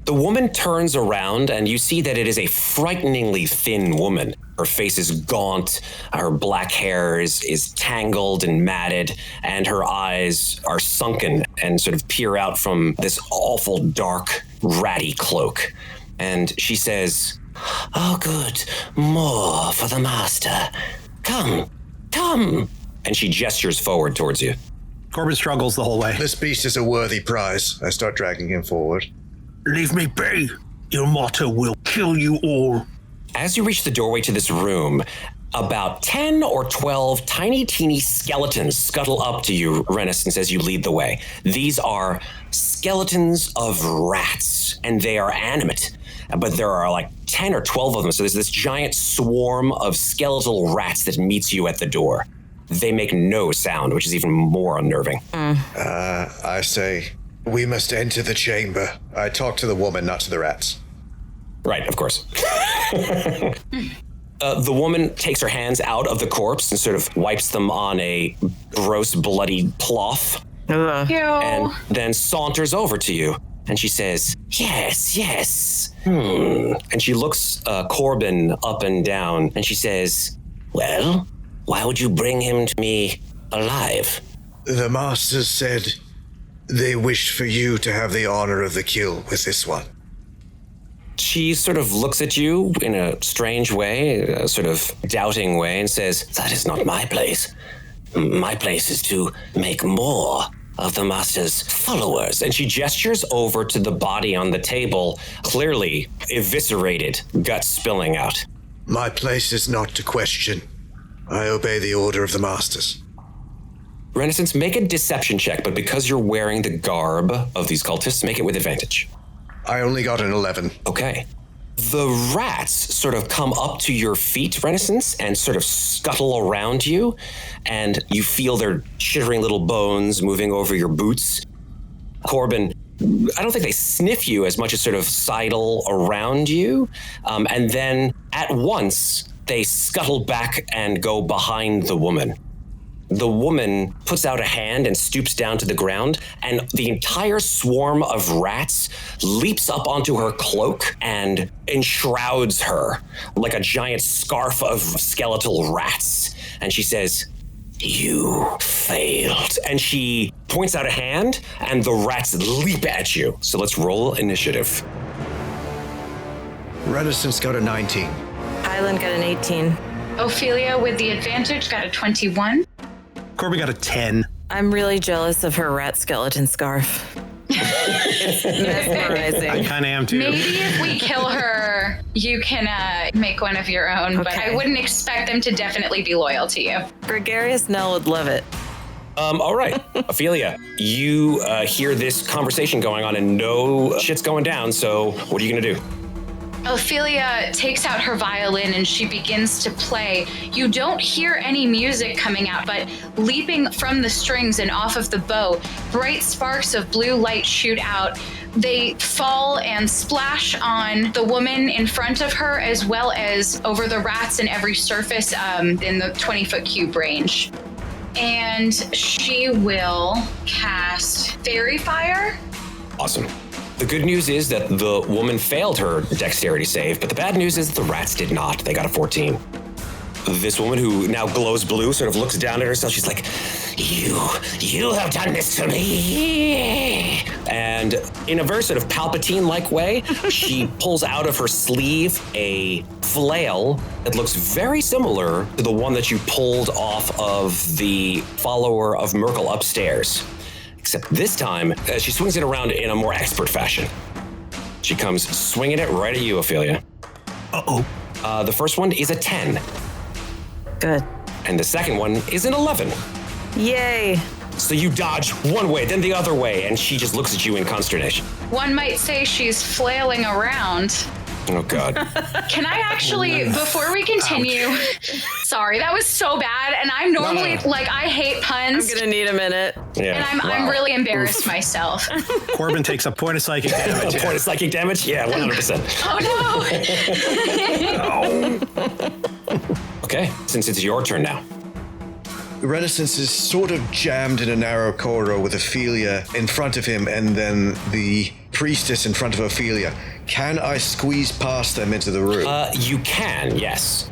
The woman turns around and you see that it is a frighteningly thin woman. Her face is gaunt, her black hair is tangled and matted, and her eyes are sunken and sort of peer out from this awful, dark, ratty cloak. And she says, "Oh, good, more for the master. Come, come." And she gestures forward towards you. Corbin struggles the whole way. This beast is a worthy prize. I start dragging him forward. Leave me be. Your motto will kill you all. As you reach the doorway to this room, about 10 or 12 tiny, teeny skeletons scuttle up to you, Renascence, as you lead the way. These are skeletons of rats, and they are animate. But there are like 10 or 12 of them, so there's this giant swarm of skeletal rats that meets you at the door. They make no sound, which is even more unnerving. I say, "We must enter the chamber." I talk to the woman, not to the rats. Right, of course. The woman takes her hands out of the corpse and sort of wipes them on a gross, bloody cloth. And then saunters over to you. And she says, yes. And she looks Corbin up and down, and she says, "Well, why would you bring him to me alive?" The masters said they wished for you to have the honor of the kill with this one. She sort of looks at you in a strange way, a sort of doubting way, and says, "That is not my place. My place is to make more of the master's followers. And she gestures over to the body on the table, clearly eviscerated, guts spilling out. My place is not to question. I obey the order of the masters. Renascence, make a deception check, but because you're wearing the garb of these cultists, make it with advantage. I only got an 11. Okay. The rats sort of come up to your feet, Renascence, and sort of scuttle around you, and you feel their shivering little bones moving over your boots. Corbin, I don't think they sniff you as much as sort of sidle around you, and then at once they scuttle back and go behind the woman. The woman puts out a hand and stoops down to the ground, and the entire swarm of rats leaps up onto her cloak and enshrouds her like a giant scarf of skeletal rats. And she says, "You failed." And she points out a hand, and the rats leap at you. So let's roll initiative. Renascence got a 19. Hylan got an 18. Ophelia with the advantage got a 21. Corbin got a 10. I'm really jealous of her rat skeleton scarf. It's mesmerizing. I kind of am too. Maybe if we kill her, you can make one of your own, but I wouldn't expect them to definitely be loyal to you. Gregarious Nell would love it. All right, Ofelia, you hear this conversation going on and no shit's going down, so what are you gonna do? Ophelia takes out her violin and she begins to play. You don't hear any music coming out, but leaping from the strings and off of the bow, bright sparks of blue light shoot out. They fall and splash on the woman in front of her, as well as over the rats and every surface in the 20-foot cube range. And she will cast Fairy Fire. Awesome. The good news is that the woman failed her dexterity save, but the bad news is that the rats did not. They got a 14. This woman, who now glows blue, sort of looks down at herself. She's like, You have done this to me. And in a very sort of Palpatine-like way, she pulls out of her sleeve a flail that looks very similar to the one that you pulled off of the follower of Merkel upstairs. Except this time, she swings it around in a more expert fashion. She comes swinging it right at you, Ofelia. Uh-oh. The first one is a 10. Good. And the second one is an 11. Yay. So you dodge one way, then the other way, and she just looks at you in consternation. One might say she's flailing around. Oh, God. Can I actually, before we continue, sorry, that was so bad. And I'm normally, I hate puns. I'm going to need a minute. Yeah. And I'm really embarrassed myself. Corbin takes a point of psychic damage. A point of psychic damage? Yeah, 100%. Oh, no. Okay, since it's your turn now. Renascence is sort of jammed in a narrow corridor with Ofelia in front of him and then the priestess in front of Ofelia. Can I squeeze past them into the room? You can, yes.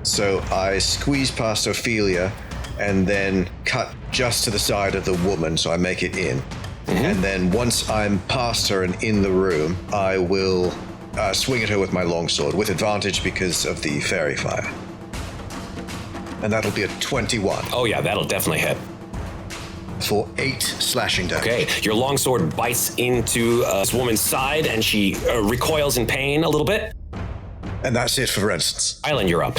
So I squeeze past Ofelia and then cut just to the side of the woman, so I make it in. Mm-hmm. And then once I'm past her and in the room, I will swing at her with my longsword with advantage because of the fairy fire. And that'll be a 21. Oh yeah, that'll definitely hit. For 8 slashing damage. Okay, your longsword bites into this woman's side and she recoils in pain a little bit. And that's it for Renascence. Hylan, you're up.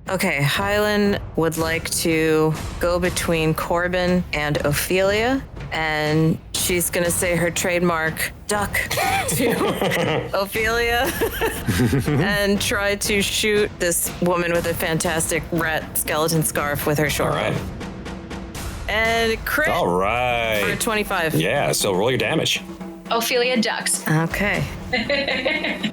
Okay, Hylan would like to go between Corbin and Ofelia, and she's going to say her trademark duck to Ofelia and try to shoot this woman with a fantastic rat skeleton scarf with her short bow. All right. And crit. All right. For a 25. Yeah, so roll your damage. Ophelia ducks. Okay.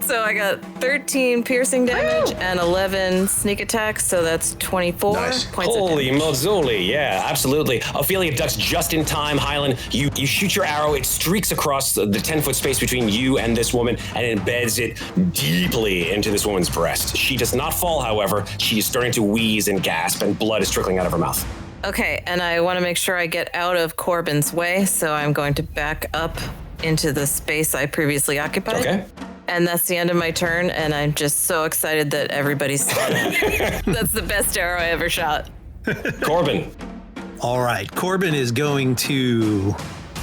So I got 13 piercing damage and 11 sneak attacks, so that's 24 points Holy of damage. mozzoli, yeah, absolutely. Ophelia ducks just in time, Hylan. You shoot your arrow, it streaks across the 10-foot space between you and this woman, and it embeds it deeply into this woman's breast. She does not fall, however. She is starting to wheeze and gasp, and blood is trickling out of her mouth. Okay, and I want to make sure I get out of Corbin's way, so I'm going to back up into the space I previously occupied. Okay. And that's the end of my turn, and I'm just so excited that everybody saw that. That's the best arrow I ever shot. Corbin. All right, Corbin is going to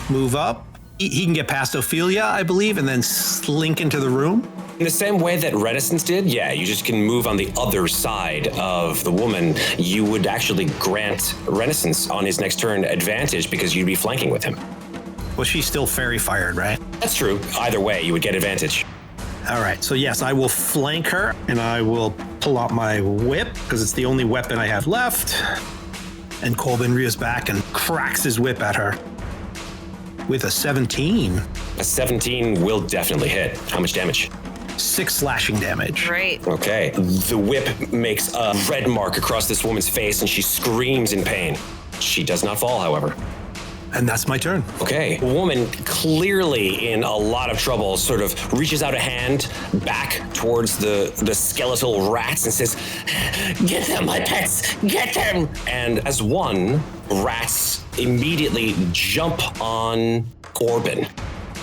move up. He can get past Ofelia, I believe, and then slink into the room. In the same way that Renascence did, yeah, you just can move on the other side of the woman. You would actually grant Renascence on his next turn advantage because you'd be flanking with him. Well, she's still fairy fired, right? That's true. Either way, you would get advantage. All right, so yes, I will flank her, and I will pull out my whip, because it's the only weapon I have left. And Corbin rears back and cracks his whip at her. With a 17. A 17 will definitely hit. How much damage? 6 slashing damage. Great. Okay. The whip makes a red mark across this woman's face, and she screams in pain. She does not fall, however. And that's my turn. Okay. A woman clearly in a lot of trouble sort of reaches out a hand back towards the skeletal rats and says, "Get them, my pets! Get them!" And as one, rats immediately jump on Corbin.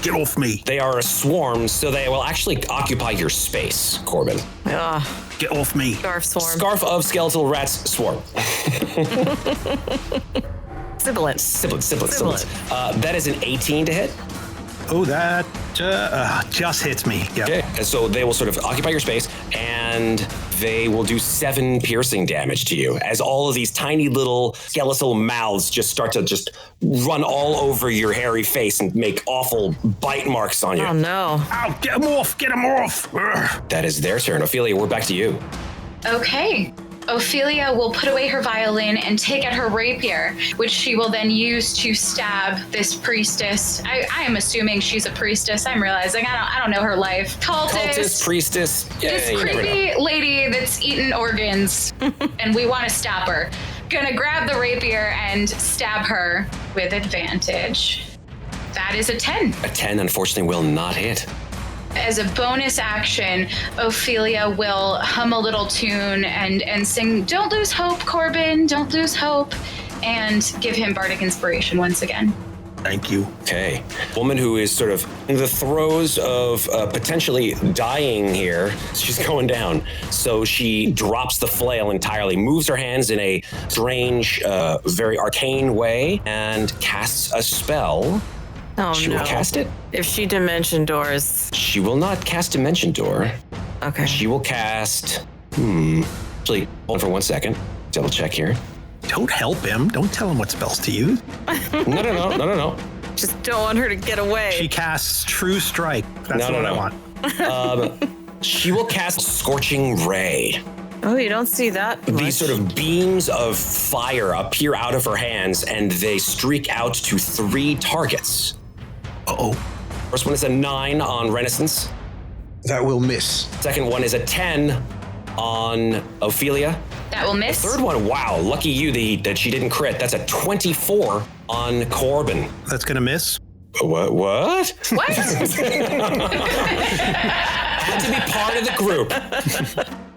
Get off me. They are a swarm, so they will actually occupy your space, Corbin. Get off me. Scarf swarm. Scarf of skeletal rats swarm. Sibilance. That is an 18 to hit. Oh, that just hits me. Yep. Okay. And so they will sort of occupy your space, and they will do 7 piercing damage to you as all of these tiny little skeletal mouths just start to just run all over your hairy face and make awful bite marks on you. Oh, no. Ow, get him off. Get him off. That is their turn. Ophelia, we're back to you. Okay. Ophelia will put away her violin and take out her rapier, which she will then use to stab this priestess. I am assuming she's a priestess. I'm realizing I don't know her life. Cultist, priestess. Yeah, this creepy lady that's eaten organs, and we want to stop her. Gonna grab the rapier and stab her with advantage. That is a 10. A 10, unfortunately, will not hit. As a bonus action, Ophelia will hum a little tune and sing, "Don't lose hope, Corbin, don't lose hope," and give him bardic inspiration once again. Thank you. Okay. Woman who is sort of in the throes of potentially dying here. She's going down. So she drops the flail entirely, moves her hands in a strange, very arcane way, and casts a spell. Oh, She no. will cast it. If she dimension doors. She will not cast Dimension Door. Okay. She will cast... Actually, hold on for 1 second. Double check here. Don't help him. Don't tell him what spells to use. No. Just don't want her to get away. She casts True Strike. That's what I want. She will cast Scorching Ray. Oh, you don't see that much. These sort of beams of fire appear out of her hands, and they streak out to 3 targets. Uh-oh. First one is a 9 on Renascence. That will miss. Second one is a 10 on Ophelia. That will miss. Third one, wow, lucky you that she didn't crit. That's a 24 on Corbin. That's going to miss. What? What? Had to be part of the group.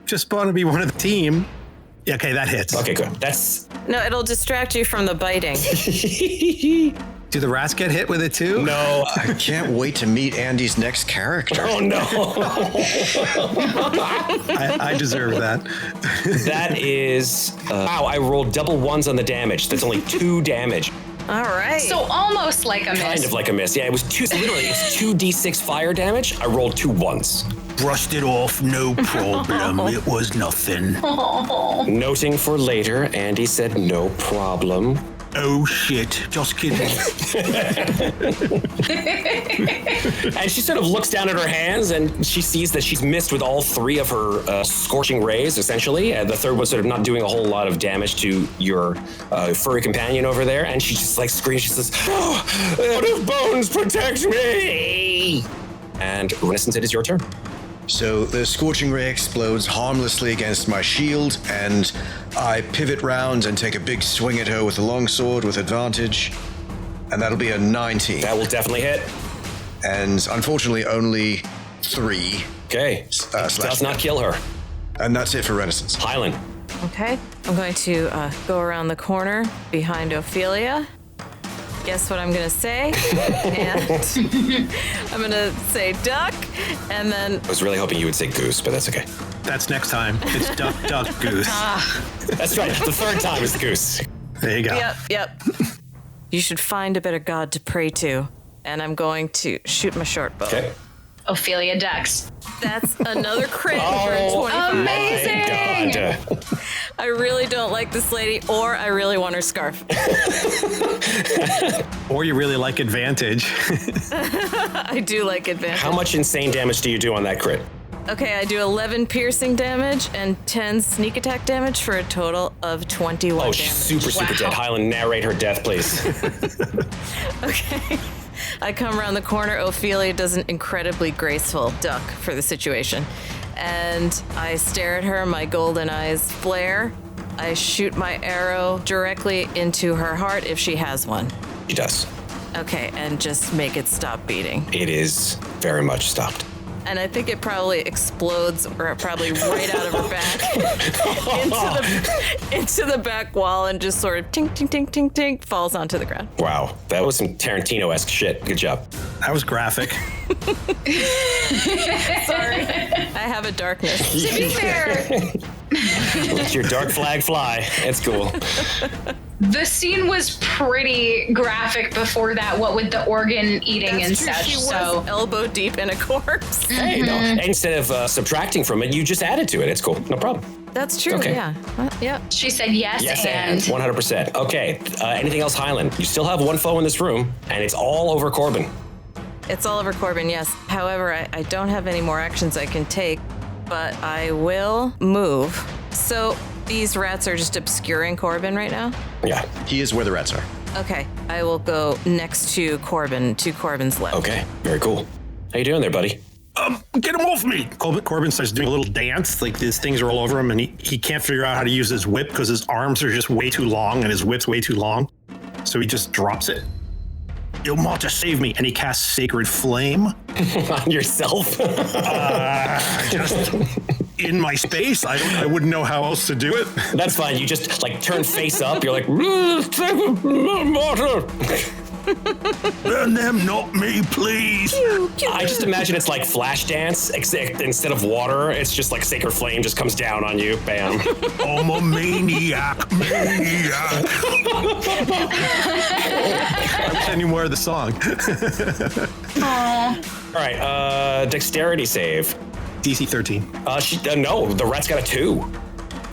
Just want to be one of the team. Yeah, okay, that hits. Okay, good. That's... No, it'll distract you from the biting. Do the rats get hit with it too? No. I can't wait to meet Andy's next character. Oh, no. I deserve that. That is... wow, I rolled double 1s on the damage. That's only 2 damage. All right. So almost like a miss. Kind of like a miss. Yeah, it was 2... Literally, it's 2d6 fire damage. I rolled 2 1s. Brushed it off, no problem. It was nothing. Noting for later, Andy said no problem. Oh shit, just kidding. And she sort of looks down at her hands and she sees that she's missed with all 3 of her scorching rays, essentially. The third was sort of not doing a whole lot of damage to your furry companion over there. And she just like screams, she says, "Oh, out of bones, protect me!" And Renascence, it is your turn. So the Scorching Ray explodes harmlessly against my shield, and I pivot round and take a big swing at her with a longsword with advantage, and that'll be a 19. That will definitely hit. And unfortunately, only 3. Okay. Does not kill her. And that's it for Renascence. Hylan. Okay. I'm going to go around the corner behind Ophelia. Guess what I'm going to say? And I'm going to say duck, and then... I was really hoping you would say goose, but that's okay. That's next time. It's duck, duck, goose. That's right. The third time is the goose. There you go. Yep. You should find a better god to pray to. And I'm going to shoot my short bow. Okay. Ofelia ducks. That's another crit for a 25. Amazing! God. I really don't like this lady, or I really want her scarf. Or you really like advantage. I do like advantage. How much insane damage do you do on that crit? Okay, I do 11 piercing damage and 10 sneak attack damage for a total of 21 Oh, damage. she's super dead. Hylan, narrate her death, please. Okay. I come around the corner. Ofelia does an incredibly graceful duck for the situation. And I stare at her, my golden eyes flare. I shoot my arrow directly into her heart if she has one. She does. Okay, and just make it stop beating. It is very much stopped. And I think it probably explodes, or probably right out of her back into the back wall, and just sort of tink, tink, tink, tink, tink, falls onto the ground. Wow, that was some Tarantino-esque shit. Good job. That was graphic. Sorry, I have a darkness. To be fair, Let your dark flag fly. It's cool. the scene was pretty graphic before that, what with the organ eating That's and true. such. She was So elbow deep in a corpse. Hey, no. Instead of subtracting from it, you just added to it. It's cool. No problem. That's true. Okay. Yeah. Yeah. she said yes, Yes, and 100%. Okay. Anything else, Hylan? You still have one foe in this room, and it's all over Corbin. It's all over Corbin, yes. However, I don't have any more actions I can take, but I will move. So these rats are just obscuring Corbin right now? Yeah. He is where the rats are. Okay, I will go next to Corbin, to Corbin's left. Okay. Very cool. How you doing there, buddy? Get him off me! Corbin starts doing a little dance, like these things are all over him, and he can't figure out how to use his whip because his arms are just way too long and his whip's way too long. So he just drops it. Il Mata, save me! And he casts Sacred Flame. On yourself? Just in my space. I wouldn't know how else to do it. That's fine. You just like turn face up. You're like, water. Burn them, not me, please. I just imagine it's like flash dance, except instead of water, it's just like sacred flame just comes down on you. Bam. I'm a maniac. Any more of the song? All right. Dexterity save. DC 13. No, the rat's got a 2.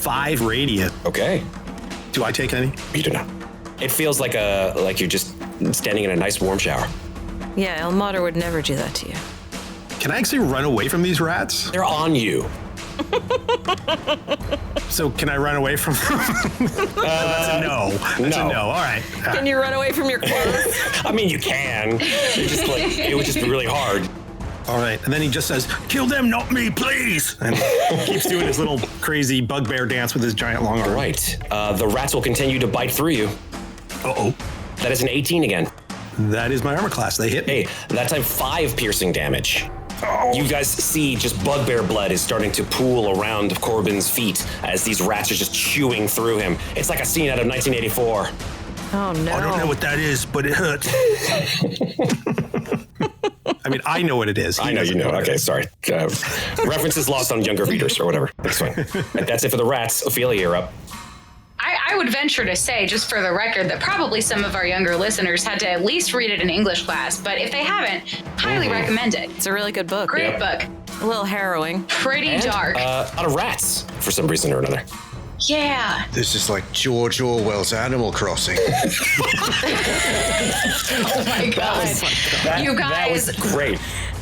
5 radiant. Okay. Do I take any? You do not. It feels like you're just standing in a nice warm shower. Yeah, El Mater would never do that to you. Can I actually run away from these rats? They're on you. So can I run away from them? That's a no. That's a no. All right. Can you run away from your clothes? I mean, you can. It would just be really hard. All right. And then he just says, kill them, not me, please. And keeps doing his little crazy bugbear dance with his giant long arm. All right. The rats will continue to bite through you. Uh-oh. That is an 18 again. That is my armor class. They hit me. Hey, that time 5 piercing damage. Oh. You guys see just bugbear blood is starting to pool around Corbin's feet as these rats are just chewing through him. It's like a scene out of 1984. Oh, no. I don't know what that is, but it hurts. I mean, I know what it is. I know you know. Okay, sorry. References lost on younger readers or whatever. That's fine. That's it for the rats. Ophelia, you're up. I would venture to say, just for the record, that probably some of our younger listeners had to at least read it in English class, but if they haven't, highly recommend it. It's a really good book. Great book. A little harrowing. Pretty dark. A lot of rats for some reason or another. Yeah. This is like George Orwell's Animal Crossing. Oh my god. You guys. That was great.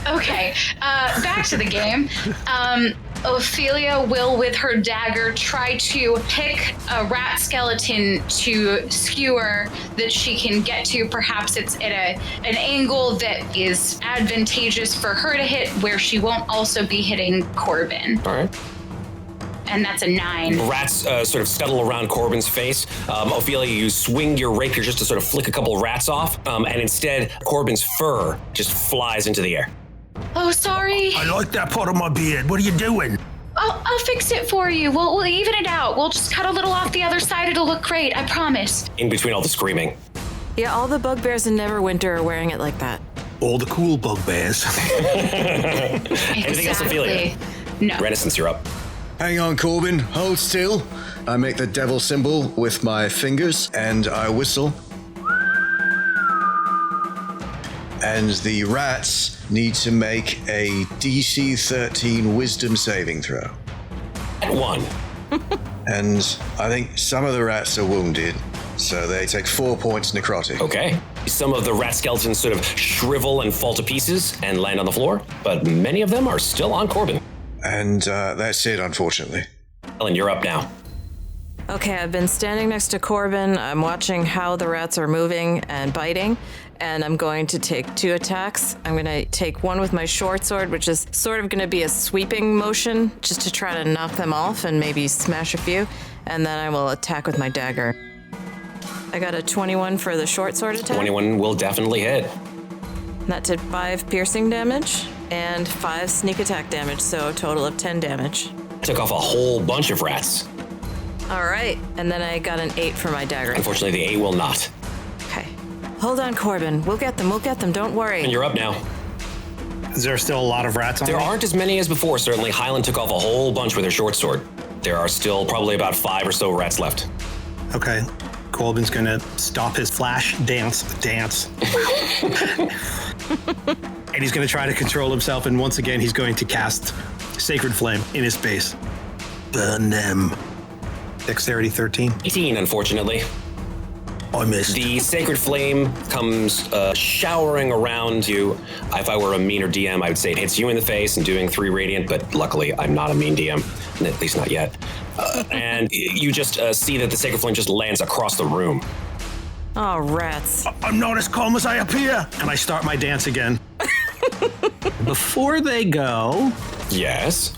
Okay, back to the game. Ofelia will, with her dagger, try to pick a rat skeleton to skewer that she can get to. Perhaps it's at an angle that is advantageous for her to hit, where she won't also be hitting Corbin. All right. And that's a 9. Rats sort of scuttle around Corbin's face. Ophelia, you swing your rapier just to sort of flick a couple of rats off, and instead, Corbin's fur just flies into the air. Oh, sorry. I like that part of my beard. What are you doing? I'll fix it for you. We'll even it out. We'll just cut a little off the other side. It'll look great. I promise. In between all the screaming. Yeah, all the bugbears in Neverwinter are wearing it like that. All the cool bugbears. Anything else, Ophelia? No. Renaissance, you're up. Hang on, Corbin. Hold still. I make the devil symbol with my fingers and I whistle. And the rats need to make a DC 13 wisdom saving throw. At 1. And I think some of the rats are wounded, so they take 4 points necrotic. Okay. Some of the rat skeletons sort of shrivel and fall to pieces and land on the floor, but many of them are still on Corbin. And that's it, unfortunately. Ellen, you're up now. Okay, I've been standing next to Corbin. I'm watching how the rats are moving and biting, and I'm going to take 2 attacks. I'm going to take one with my short sword, which is sort of going to be a sweeping motion, just to try to knock them off and maybe smash a few, and then I will attack with my dagger. I got a 21 for the short sword attack. 21 will definitely hit. That did 5 piercing damage and 5 sneak attack damage, so a total of 10 damage. Took off a whole bunch of rats. All right, and then I got an 8 for my dagger. Unfortunately, the 8 will not. Okay. Hold on, Corbin. We'll get them, don't worry. And you're up now. Is there still a lot of rats on There me? aren't as many as before, certainly. Hylan took off a whole bunch with her short sword. There are still probably about 5 or so rats left. Okay. Corbin's gonna stop his flash dance. And he's gonna try to control himself, and once again, he's going to cast Sacred Flame in his base. Burn them. Dexterity 13. 18, unfortunately. I missed. The Sacred Flame comes showering around you. If I were a meaner DM, I would say it hits you in the face and doing 3 radiant, but luckily I'm not a mean DM, at least not yet. And you just see that the Sacred Flame just lands across the room. Oh, rats. I'm not as calm as I appear. And I start my dance again. Before they go, Yes.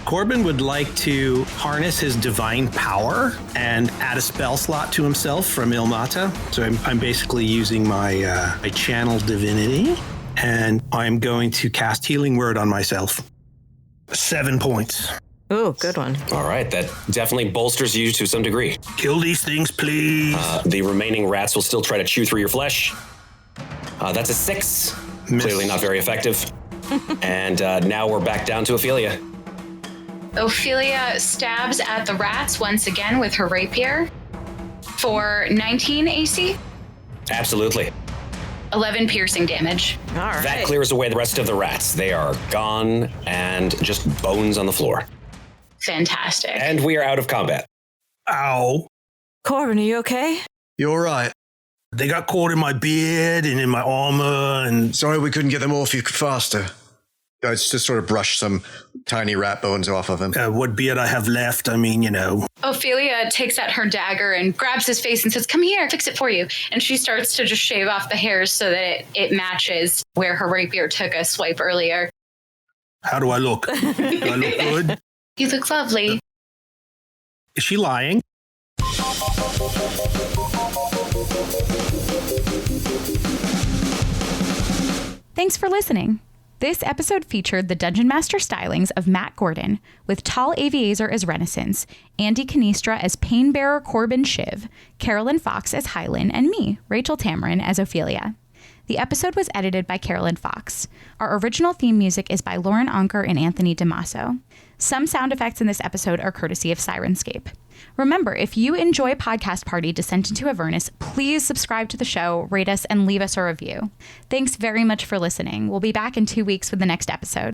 Corbin would like to harness his divine power and add a spell slot to himself from Ilmata. So I'm basically using my channel divinity, and I'm going to cast Healing Word on myself. 7 points. Ooh, good one. All right, that definitely bolsters you to some degree. Kill these things, please. The remaining rats will still try to chew through your flesh. That's a 6. Miss. Clearly not very effective. And now we're back down to Ofelia. Ofelia stabs at the rats once again with her rapier for 19 AC, Absolutely. 11 piercing damage. All right. That clears away the rest of the rats. They are gone and just bones on the floor. Fantastic. And we are out of combat. Ow. Corbin, are you okay? You're right. They got caught in my beard and in my armor, and Sorry we couldn't get them off you faster. I just sort of brush some tiny rat bones off of him. what beard I have left, I mean, you know. Ofelia takes out her dagger and grabs his face and says, "Come here, fix it for you." And she starts to just shave off the hairs so that it matches where her rapier took a swipe earlier. How do I look? Do I look good? You look lovely. Is she lying? Thanks for listening. This episode featured the Dungeon Master stylings of Matt Gordon, with Tal Aviezer as Renascence, Andy Cannistra as Painbearer Corbin Shiv, Carolyn Fox as Hylan, and me, Rachel Tamarin, as Ofelia. The episode was edited by Carolyn Fox. Our original theme music is by Lauren Anker and Anthony DiMasso. Some sound effects in this episode are courtesy of Syrinscape. Remember, if you enjoy Podcast Party Descent into Avernus, please subscribe to the show, rate us, and leave us a review. Thanks very much for listening. We'll be back in 2 weeks with the next episode.